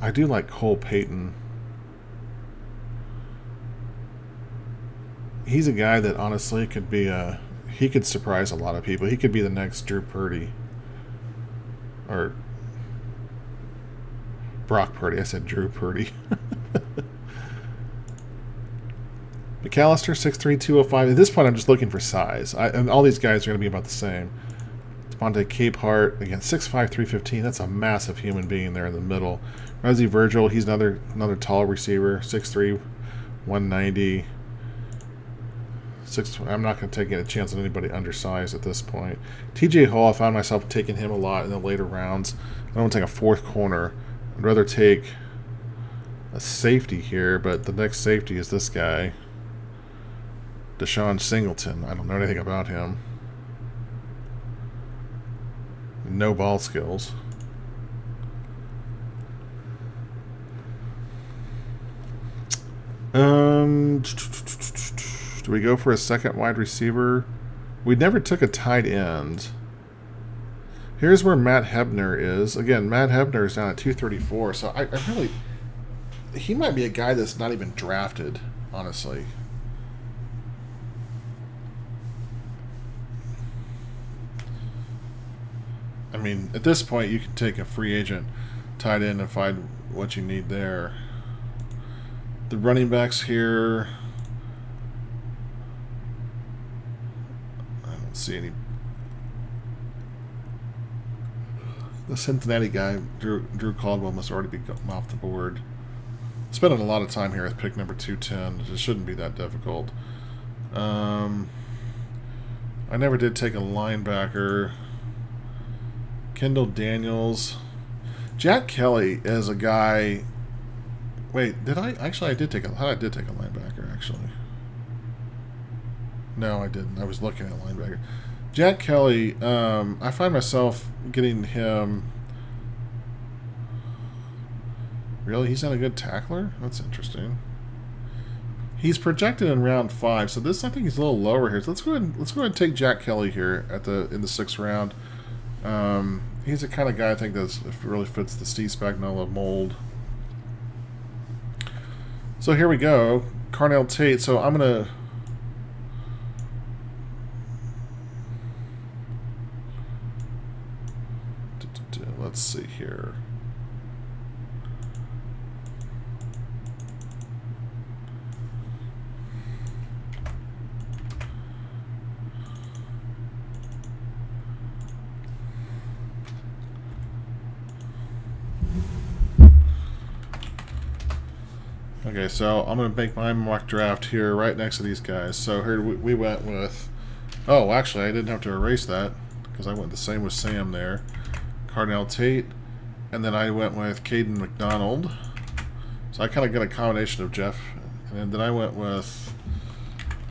I do like Cole Payton. He's a guy that honestly could be he could surprise a lot of people. He could be the next Drew Purdy. Or Brock Purdy. I said Drew Purdy. McAllister, 6'3", 205. At this point, I'm just looking for size. And all these guys are going to be about the same. Devontae Capehart, again, 6'5", 315. That's a massive human being there in the middle. Rosie Virgil, he's another tall receiver, 6'3", 190. I'm not going to take a chance on anybody undersized at this point. TJ Hall, I found myself taking him a lot in the later rounds. I don't want to take a fourth corner. I'd rather take a safety here, but the next safety is this guy, Deshaun Singleton. I don't know anything about him. No ball skills. Do we go for a second wide receiver? We never took a tight end. Here's where Matt Hebner is. Again, Matt Hebner is down at 234, so I really... He might be a guy that's not even drafted, honestly. mean, at this point, you can take a free agent tight end and find what you need there. The running backs here, I don't see any. The Cincinnati guy, Drew Caldwell, must already be off the board. Spending a lot of time here with pick number 210. It shouldn't be that difficult. I never did take a linebacker. Kendall Daniels. Jack Kelly is a guy. Wait, did I? Actually, I did take a linebacker, actually. No, I didn't. I was looking at linebacker. Jack Kelly, I find myself getting him. Really? He's not a good tackler? That's interesting. He's projected in round 5, so this I think he's a little lower here. So let's go ahead and take Jack Kelly here in the 6th round. He's the kind of guy I think that really fits the Steve Spagnuolo mold. So here we go. Carnell Tate. So I'm going to... Let's see here. Okay, so I'm going to make my mock draft here right next to these guys. So here we went with... Oh, actually, I didn't have to erase that because I went the same with Sam there. Carnell Tate. And then I went with Caden McDonald. So I kind of got a combination of Jeff. And then I went with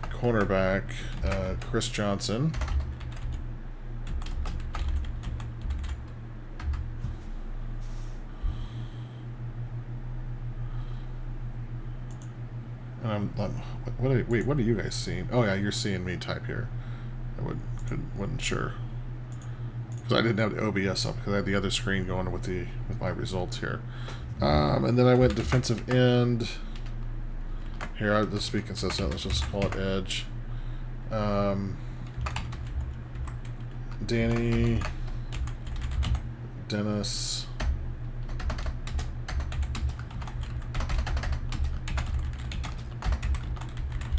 cornerback Chris Johnson. And what are you guys seeing? Oh yeah, you're seeing me type here. I wasn't sure because I didn't have the OBS up because I had the other screen going with my results here. And then I went defensive end. Here, let's be consistent. Let's just call it edge. Danny, Dennis.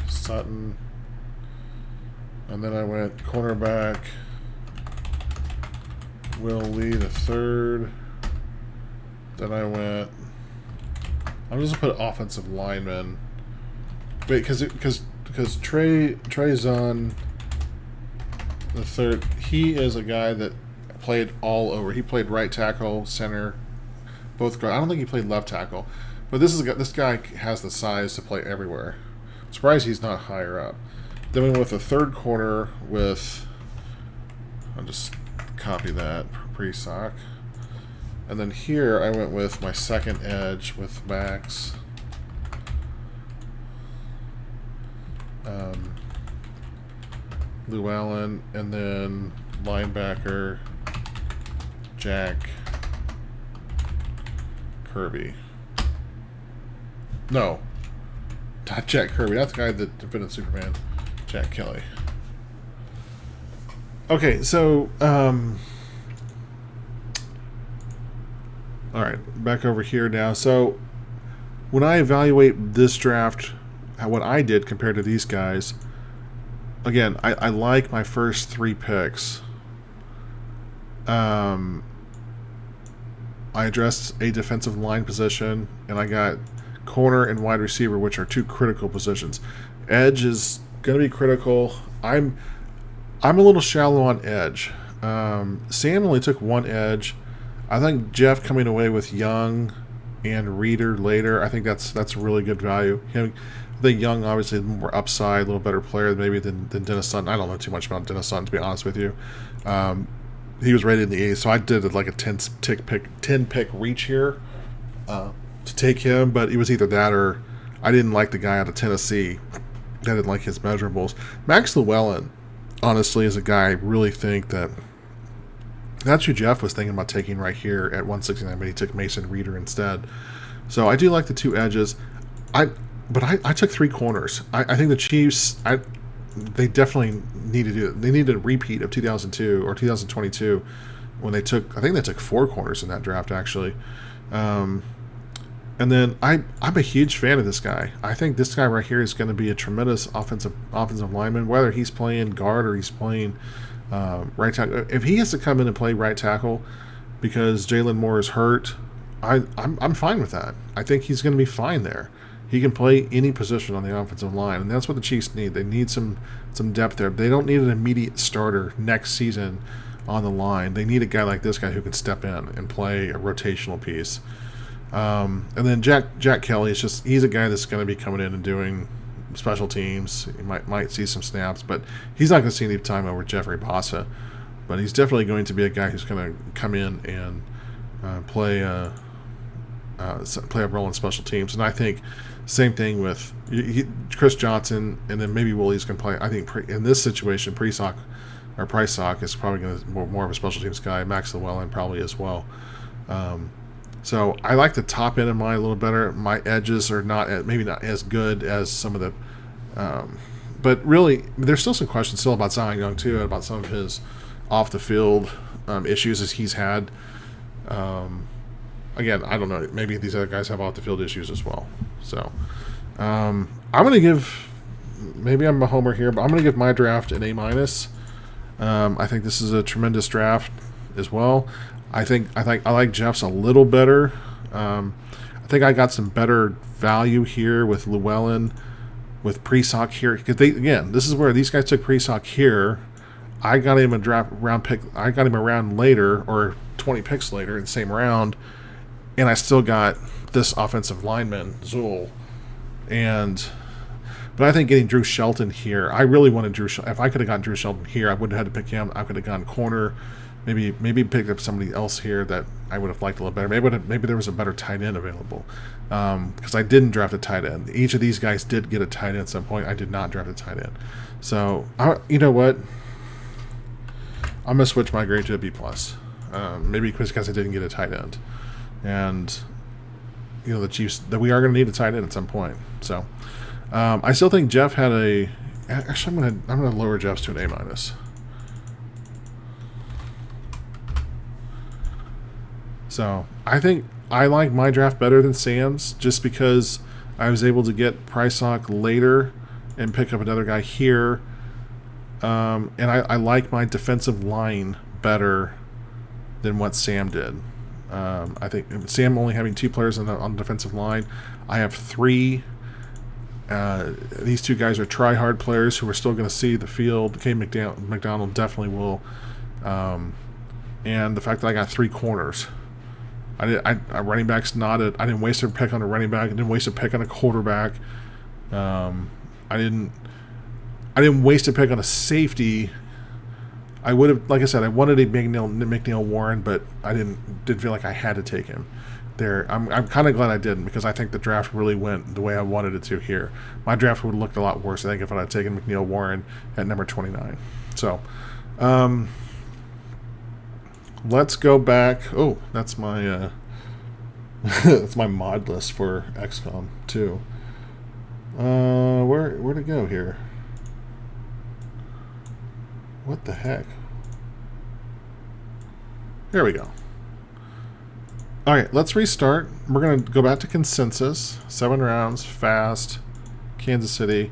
Sutton, and then I went cornerback Will Lee the third. Then I went. I'm just gonna put offensive lineman, because Trey Zahn the third. He is a guy that played all over. He played right tackle, center, both guard. I don't think he played left tackle, but this guy has the size to play everywhere. Surprised he's not higher up. Then we went with a third corner with... I'll just copy that. Pre-sock. And then here I went with my second edge with Max. Llewellyn. And then linebacker Jack Kirby. No. Not Jack Kirby. That's the guy that defended Superman. Jack Kelly. Okay, so all right, back over here now. So when I evaluate this draft, what I did compared to these guys, again, I like my first 3 picks. I addressed a defensive line position, and I got corner and wide receiver, which are 2 critical positions. Edge is going to be critical. I'm a little shallow on edge. Sam only took 1 edge. I think Jeff coming away with Young and Reader later, I think that's really good value. I think Young obviously more upside, a little better player maybe than Dennis Sutton. I don't know too much about Dennis Sutton, to be honest with you. He was rated in the 8th, so I did like a 10 pick reach here to take him, but it was either that or I didn't like the guy out of Tennessee. I didn't like his measurables. Max Llewellyn, honestly, is a guy I really think that's who Jeff was thinking about taking right here at 169, but he took Mason Reader instead. So I do like the 2 edges. But I took 3 corners. I think the Chiefs, they definitely need to do it. They need a repeat of 2002 or 2022 when they took, I think they took 4 corners in that draft actually. Um, and then I'm a huge fan of this guy. I think this guy right here is going to be a tremendous offensive lineman, whether he's playing guard or he's playing right tackle. If he has to come in and play right tackle because Jalen Moore is hurt, I'm fine with that. I think he's going to be fine there. He can play any position on the offensive line, and that's what the Chiefs need. They need some depth there. They don't need an immediate starter next season on the line. They need a guy like this guy who can step in and play a rotational piece. And then Jack Kelly is he's a guy that's going to be coming in and doing special teams. He might see some snaps, but he's not going to see any time over Jeffrey Bassa. But he's definitely going to be a guy who's going to come in and play a role in special teams. And I think same thing with Chris Johnson, and then maybe Willie's going to play. I think in this situation, Price is probably going to be more of a special teams guy. Max Llewellyn probably as well. So I like the top end of mine a little better. My edges are maybe not as good as some of the, but really there's still some questions still about Zion Young too, and about some of his off the field issues as he's had. Again, I don't know. Maybe these other guys have off the field issues as well. So I'm going to give. Maybe I'm a homer here, but I'm going to give my draft an A-. I think this is a tremendous draft as well. I like Jeff's a little better. I think I got some better value here with Llewellyn, with Prisock here, because this is where these guys took Prisock here. I got him a round pick. I got him a round later, or 20 picks later in the same round, and I still got this offensive lineman Zool. But I think getting Drew Shelton here, I really wanted Drew Shelton. If I could have gotten Drew Shelton here, I wouldn't have had to pick him. I could have gone corner. Maybe picked up somebody else here that I would have liked a little better. Maybe there was a better tight end available, because I didn't draft a tight end. Each of these guys did get a tight end at some point. I did not draft a tight end. So you know what? I'm gonna switch my grade to a B+. Maybe because I didn't get a tight end, and the Chiefs, that we are gonna need a tight end at some point. So I still think Jeff had a. Actually, I'm gonna lower Jeff's to an A-. So I think I like my draft better than Sam's, just because I was able to get Prisock later and pick up another guy here. And I like my defensive line better than what Sam did. I think Sam only having 2 players on the defensive line. I have 3. These 2 guys are try-hard players who are still going to see the field. K. McDonald definitely will. And the fact that I got 3 corners. A running back's not I didn't waste a pick on a running back. I didn't waste a pick on a quarterback. I didn't waste a pick on a safety. I would have, like I said, I wanted a McNeil Warren, but I didn't feel like I had to take him there. I'm kind of glad I didn't, because I think the draft really went the way I wanted it to here. My draft would have looked a lot worse, I think, if I had taken McNeil Warren at number 29. So, let's go back. Oh, that's my that's my mod list for XCOM 2. Where to go here? What the heck? There we go. All right, let's restart. We're going to go back to consensus. 7 rounds, fast, Kansas City.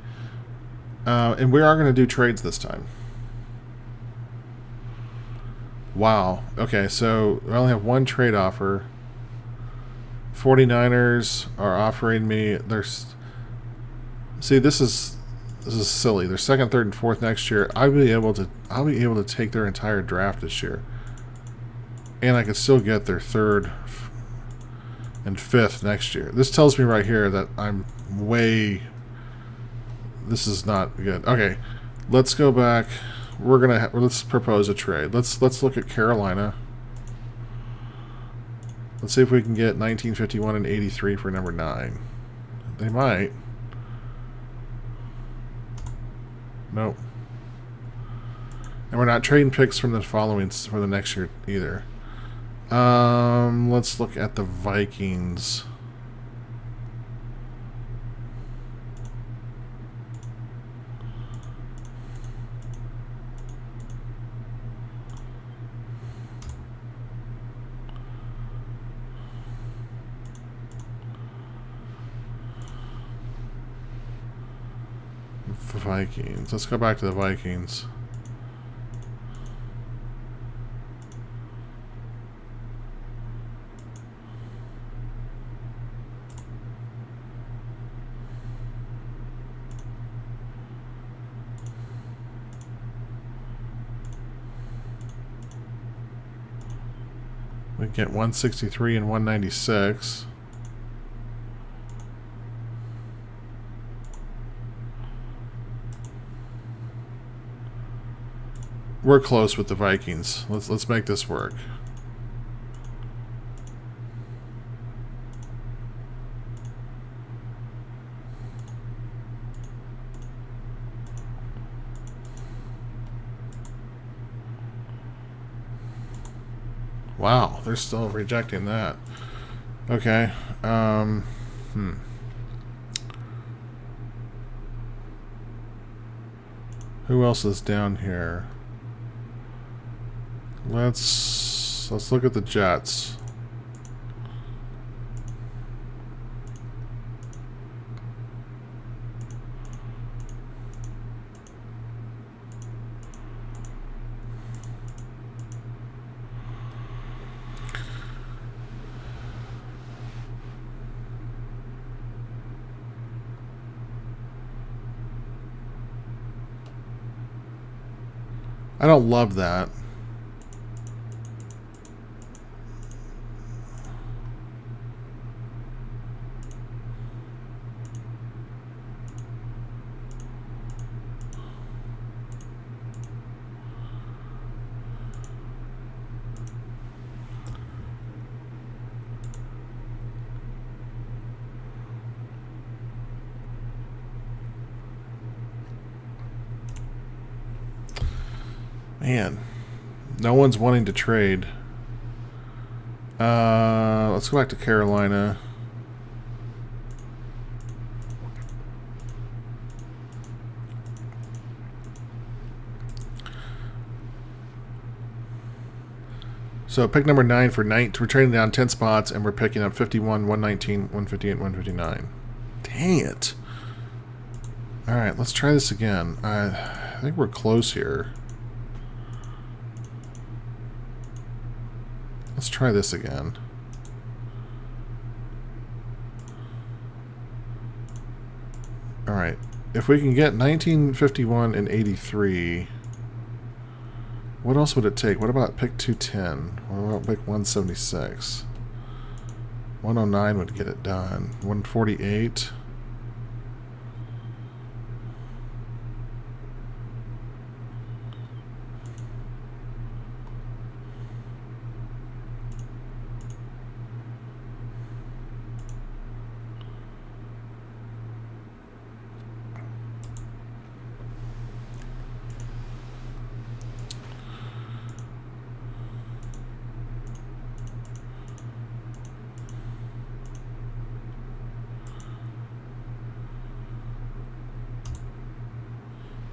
And we are going to do trades this time. Wow. Okay, so I only have 1 trade offer. 49ers are offering me see, this is silly. They're 2nd, 3rd, and 4th next year. I'll be able to take their entire draft this year. And I could still get their 3rd and 5th next year. This tells me right here that this is not good. Okay, let's go back. Let's propose a trade. Let's look at Carolina. Let's see if we can get 1951 and 83 for number 9. They might. Nope. And we're not trading picks from the following for the next year either. Let's look at the Vikings. Vikings. Let's go back to the Vikings. We get 163 and 196. We're close with the Vikings. Let's make this work. Wow, they're still rejecting that. Okay. Who else is down here? Let's look at the Jets. I don't love that. Man, no one's wanting to trade. Let's go back to Carolina. So pick number 9 for night. We're trading down 10 spots, and we're picking up 51, 119, 158, 159. Dang it. Alright, let's try this again. I think we're close here. Let's try this again. Alright, if we can get 1951 and 83, what else would it take? What about pick 210? What about pick 176? 109 would get it done. 148.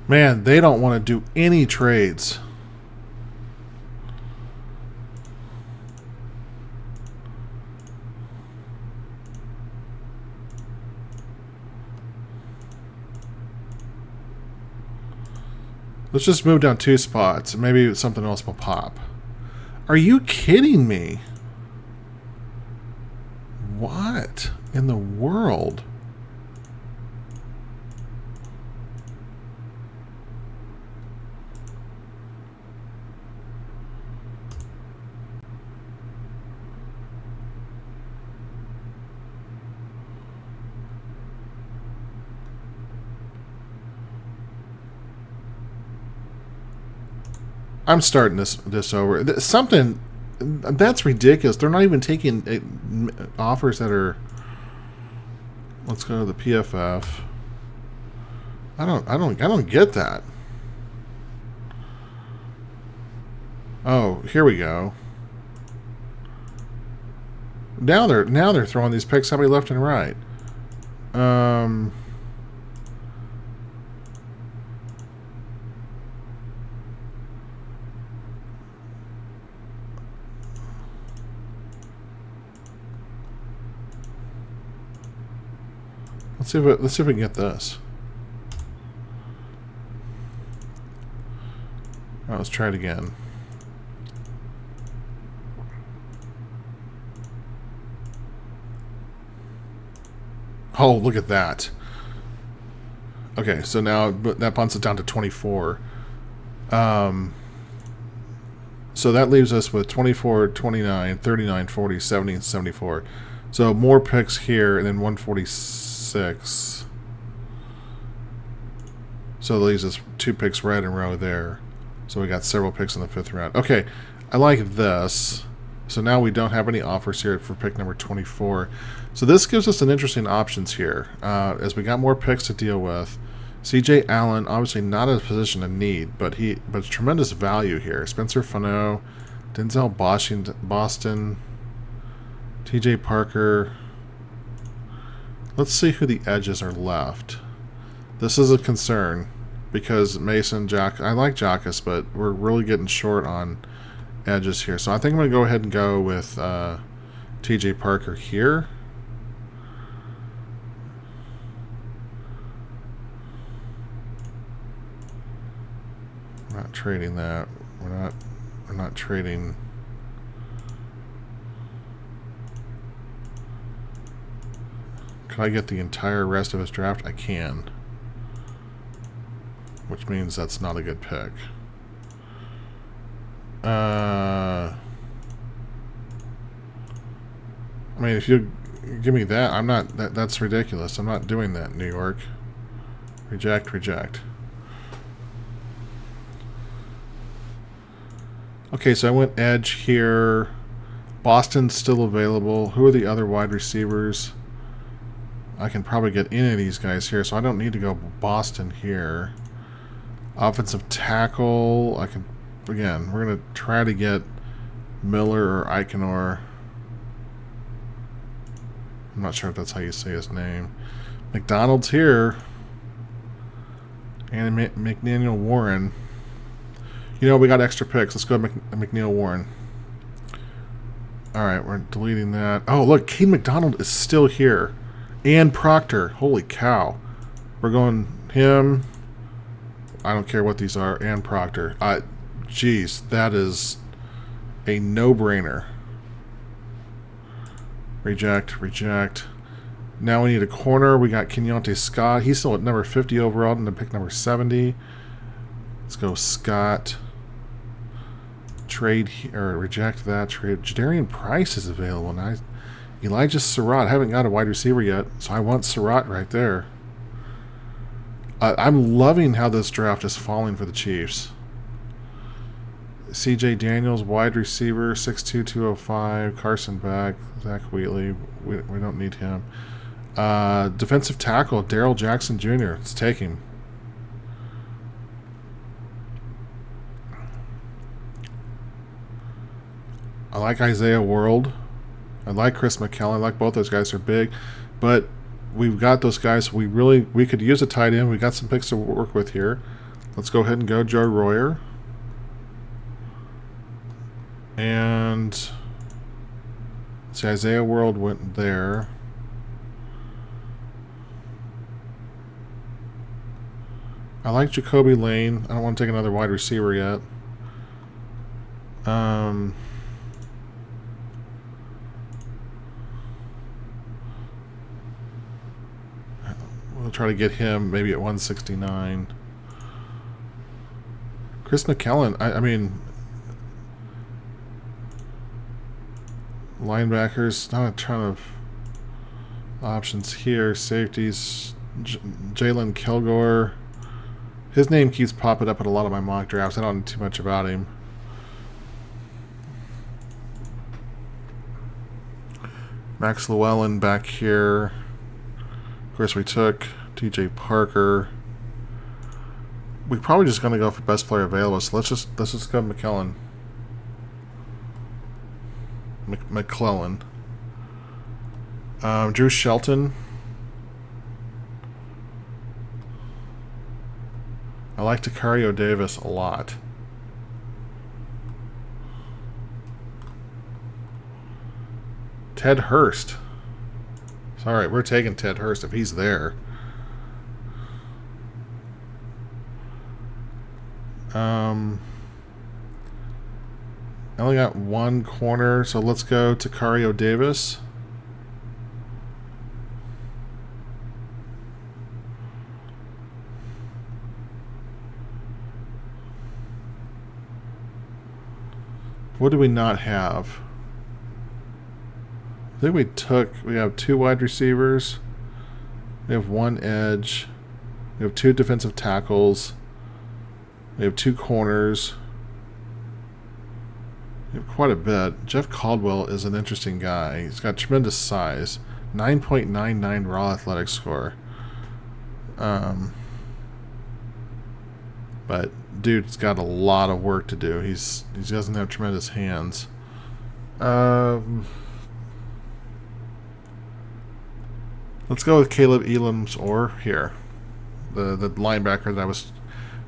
Man, they don't want to do any trades. Let's just move down 2 spots. Maybe something else will pop. Are you kidding me? What in the world? I'm starting this over. Something that's ridiculous. They're not even taking offers that are. Let's go to the PFF. I don't get that. Oh, here we go. Now they're throwing these picks somebody left and right. Let's see if we can get this. let's try it again. Oh, look at that. Okay, so now that bumps it down to 24. So that leaves us with 24, 29, 39, 40, 70, and 74. So more picks here, and then 146. So that leaves us 2 picks right in a row there. So we got several picks in the 5th round. Okay, I like this. So now we don't have any offers here for pick number 24. So this gives us an interesting options here, as we got more picks to deal with. C.J. Allen, obviously not in a position of need, but tremendous value here. Spencer Fano, Denzel Boston, T.J. Parker. Let's see who the edges are left. This is a concern because Mason, I like Jackus, but we're really getting short on edges here. So I think I'm going to go ahead and go with T.J. Parker here. We're not trading that. We're not trading. Can I get the entire rest of his draft? I can. Which means that's not a good pick. I mean, if you give me that, I'm not. That's ridiculous. I'm not doing that, New York. Reject, reject. Okay, so I went edge here. Boston's still available. Who are the other wide receivers? I can probably get any of these guys here, so I don't need to go Boston here. Offensive tackle, I can, again, we're going to try to get Miller or Eikenor. I'm not sure if that's how you say his name. McDonald's here. And McNeil Warren. You know, we got extra picks. Let's go McNeil Warren. Alright, we're deleting that. Oh, look, Keith McDonald is still here. And Proctor. Holy cow. We're going him. I don't care what these are. And Proctor. Geez, that is a no-brainer. Reject, reject. Now we need a corner. We got Keontae Scott. He's still at number 50 overall, and then pick number 70. Let's go Scott. Trade or reject that trade. Jadarian Price is available. Now Elijah Surratt. I haven't got a wide receiver yet, so I want Surratt right there. I'm loving how this draft is falling for the Chiefs. C.J. Daniels, wide receiver, 6'2", 205. Carson Beck, Zach Wheatley. We don't need him. Defensive tackle, Darrell Jackson Jr. Let's take him. I like Isaiah World. I like Chris McKellen. I like both those guys. Are big, but we've got those guys. We could use a tight end. We got some picks to work with here. Let's go ahead and go Joe Royer. And see, Isaiah World went there. I like Jacoby Lane. I don't want to take another wide receiver yet. We'll try to get him maybe at 169. Chris McKellen, I mean, linebackers, not a ton of options here. Safeties, Jalen Kilgore. His name keeps popping up in a lot of my mock drafts. I don't know too much about him. Max Llewellyn back here. Of course, we took T.J. Parker. We're probably just going to go for best player available. So let's just go McKellen. McClellan. Drew Shelton. I like Takario Davis a lot. Ted Hurst. Alright, we're taking Ted Hurst if he's there. I only got one corner, so let's go to Cario Davis. What do we not have? I think we have 2 wide receivers. We have 1 edge. We have 2 defensive tackles. We have 2 corners. We have quite a bit. Jeff Caldwell is an interesting guy. He's got tremendous size. 9.99 raw athletic score. But dude's got a lot of work to do. He doesn't have tremendous hands. Let's go with Caleb Elam's-Orr here, the linebacker that I was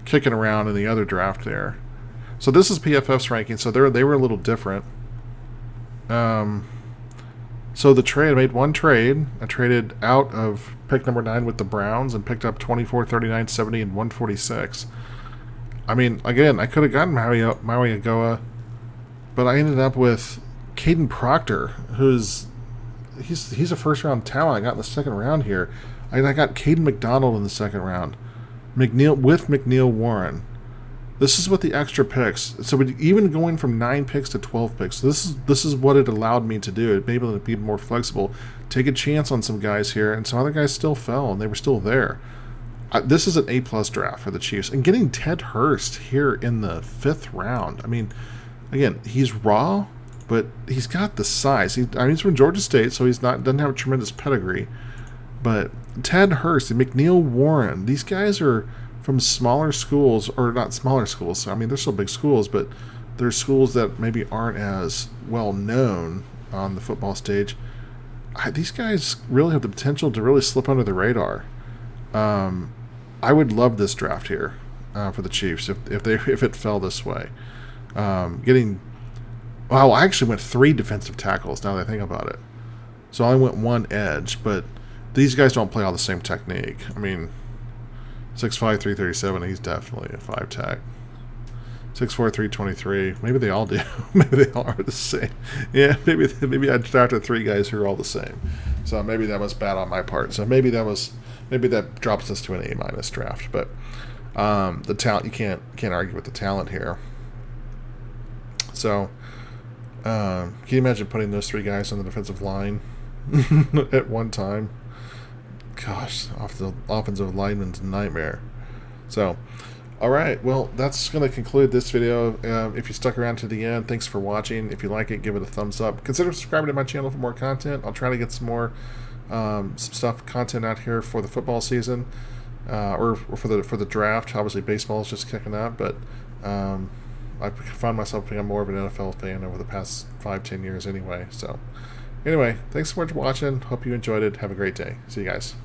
kicking around in the other draft there. So this is PFF's ranking. So they were a little different. So the trade, I made one trade. I traded out of pick number 9 with the Browns and picked up 24, 39, 70, and 146. I mean, again, I could have gotten Maui Agoa, but I ended up with Caden Proctor, he's a first-round talent I got in the second round here. I got Caden McDonald in the second round, McNeil Warren. This is with the extra picks. So even going from 9 picks to 12 picks, this is what it allowed me to do. It made me to be more flexible, take a chance on some guys here, and some other guys still fell, and they were still there. This is an A+ draft for the Chiefs. And getting Ted Hurst here in the 5th round, I mean, again, he's raw, but he's got the size. He's from Georgia State, so doesn't have a tremendous pedigree. But Ted Hurst and McNeil Warren, these guys are from smaller schools, or not smaller schools. I mean, they're still big schools, but they're schools that maybe aren't as well known on the football stage. These guys really have the potential to really slip under the radar. I would love this draft here for the Chiefs if it fell this way. I actually went 3 defensive tackles now that I think about it. So I only went 1 edge, but these guys don't play all the same technique. I mean, 6'5", 337, he's definitely a 5-tech. 6'4", 323. Maybe they all do. Maybe they all are the same. Yeah, maybe I drafted 3 guys who are all the same. So maybe that was bad on my part. So maybe that drops us to an A- draft. But the talent, you can't argue with the talent here. So can you imagine putting those 3 guys on the defensive line at one time? Gosh, the offensive lineman's nightmare. So, all right, well, that's going to conclude this video. If you stuck around to the end, thanks for watching. If you like it, give it a thumbs up. Consider subscribing to my channel for more content. I'll try to get some more content out here for the football season, or for the draft. Obviously, baseball is just kicking up, but I found myself becoming more of an NFL fan over the past 5-10 years anyway. So, anyway, thanks so much for watching. Hope you enjoyed it. Have a great day. See you guys.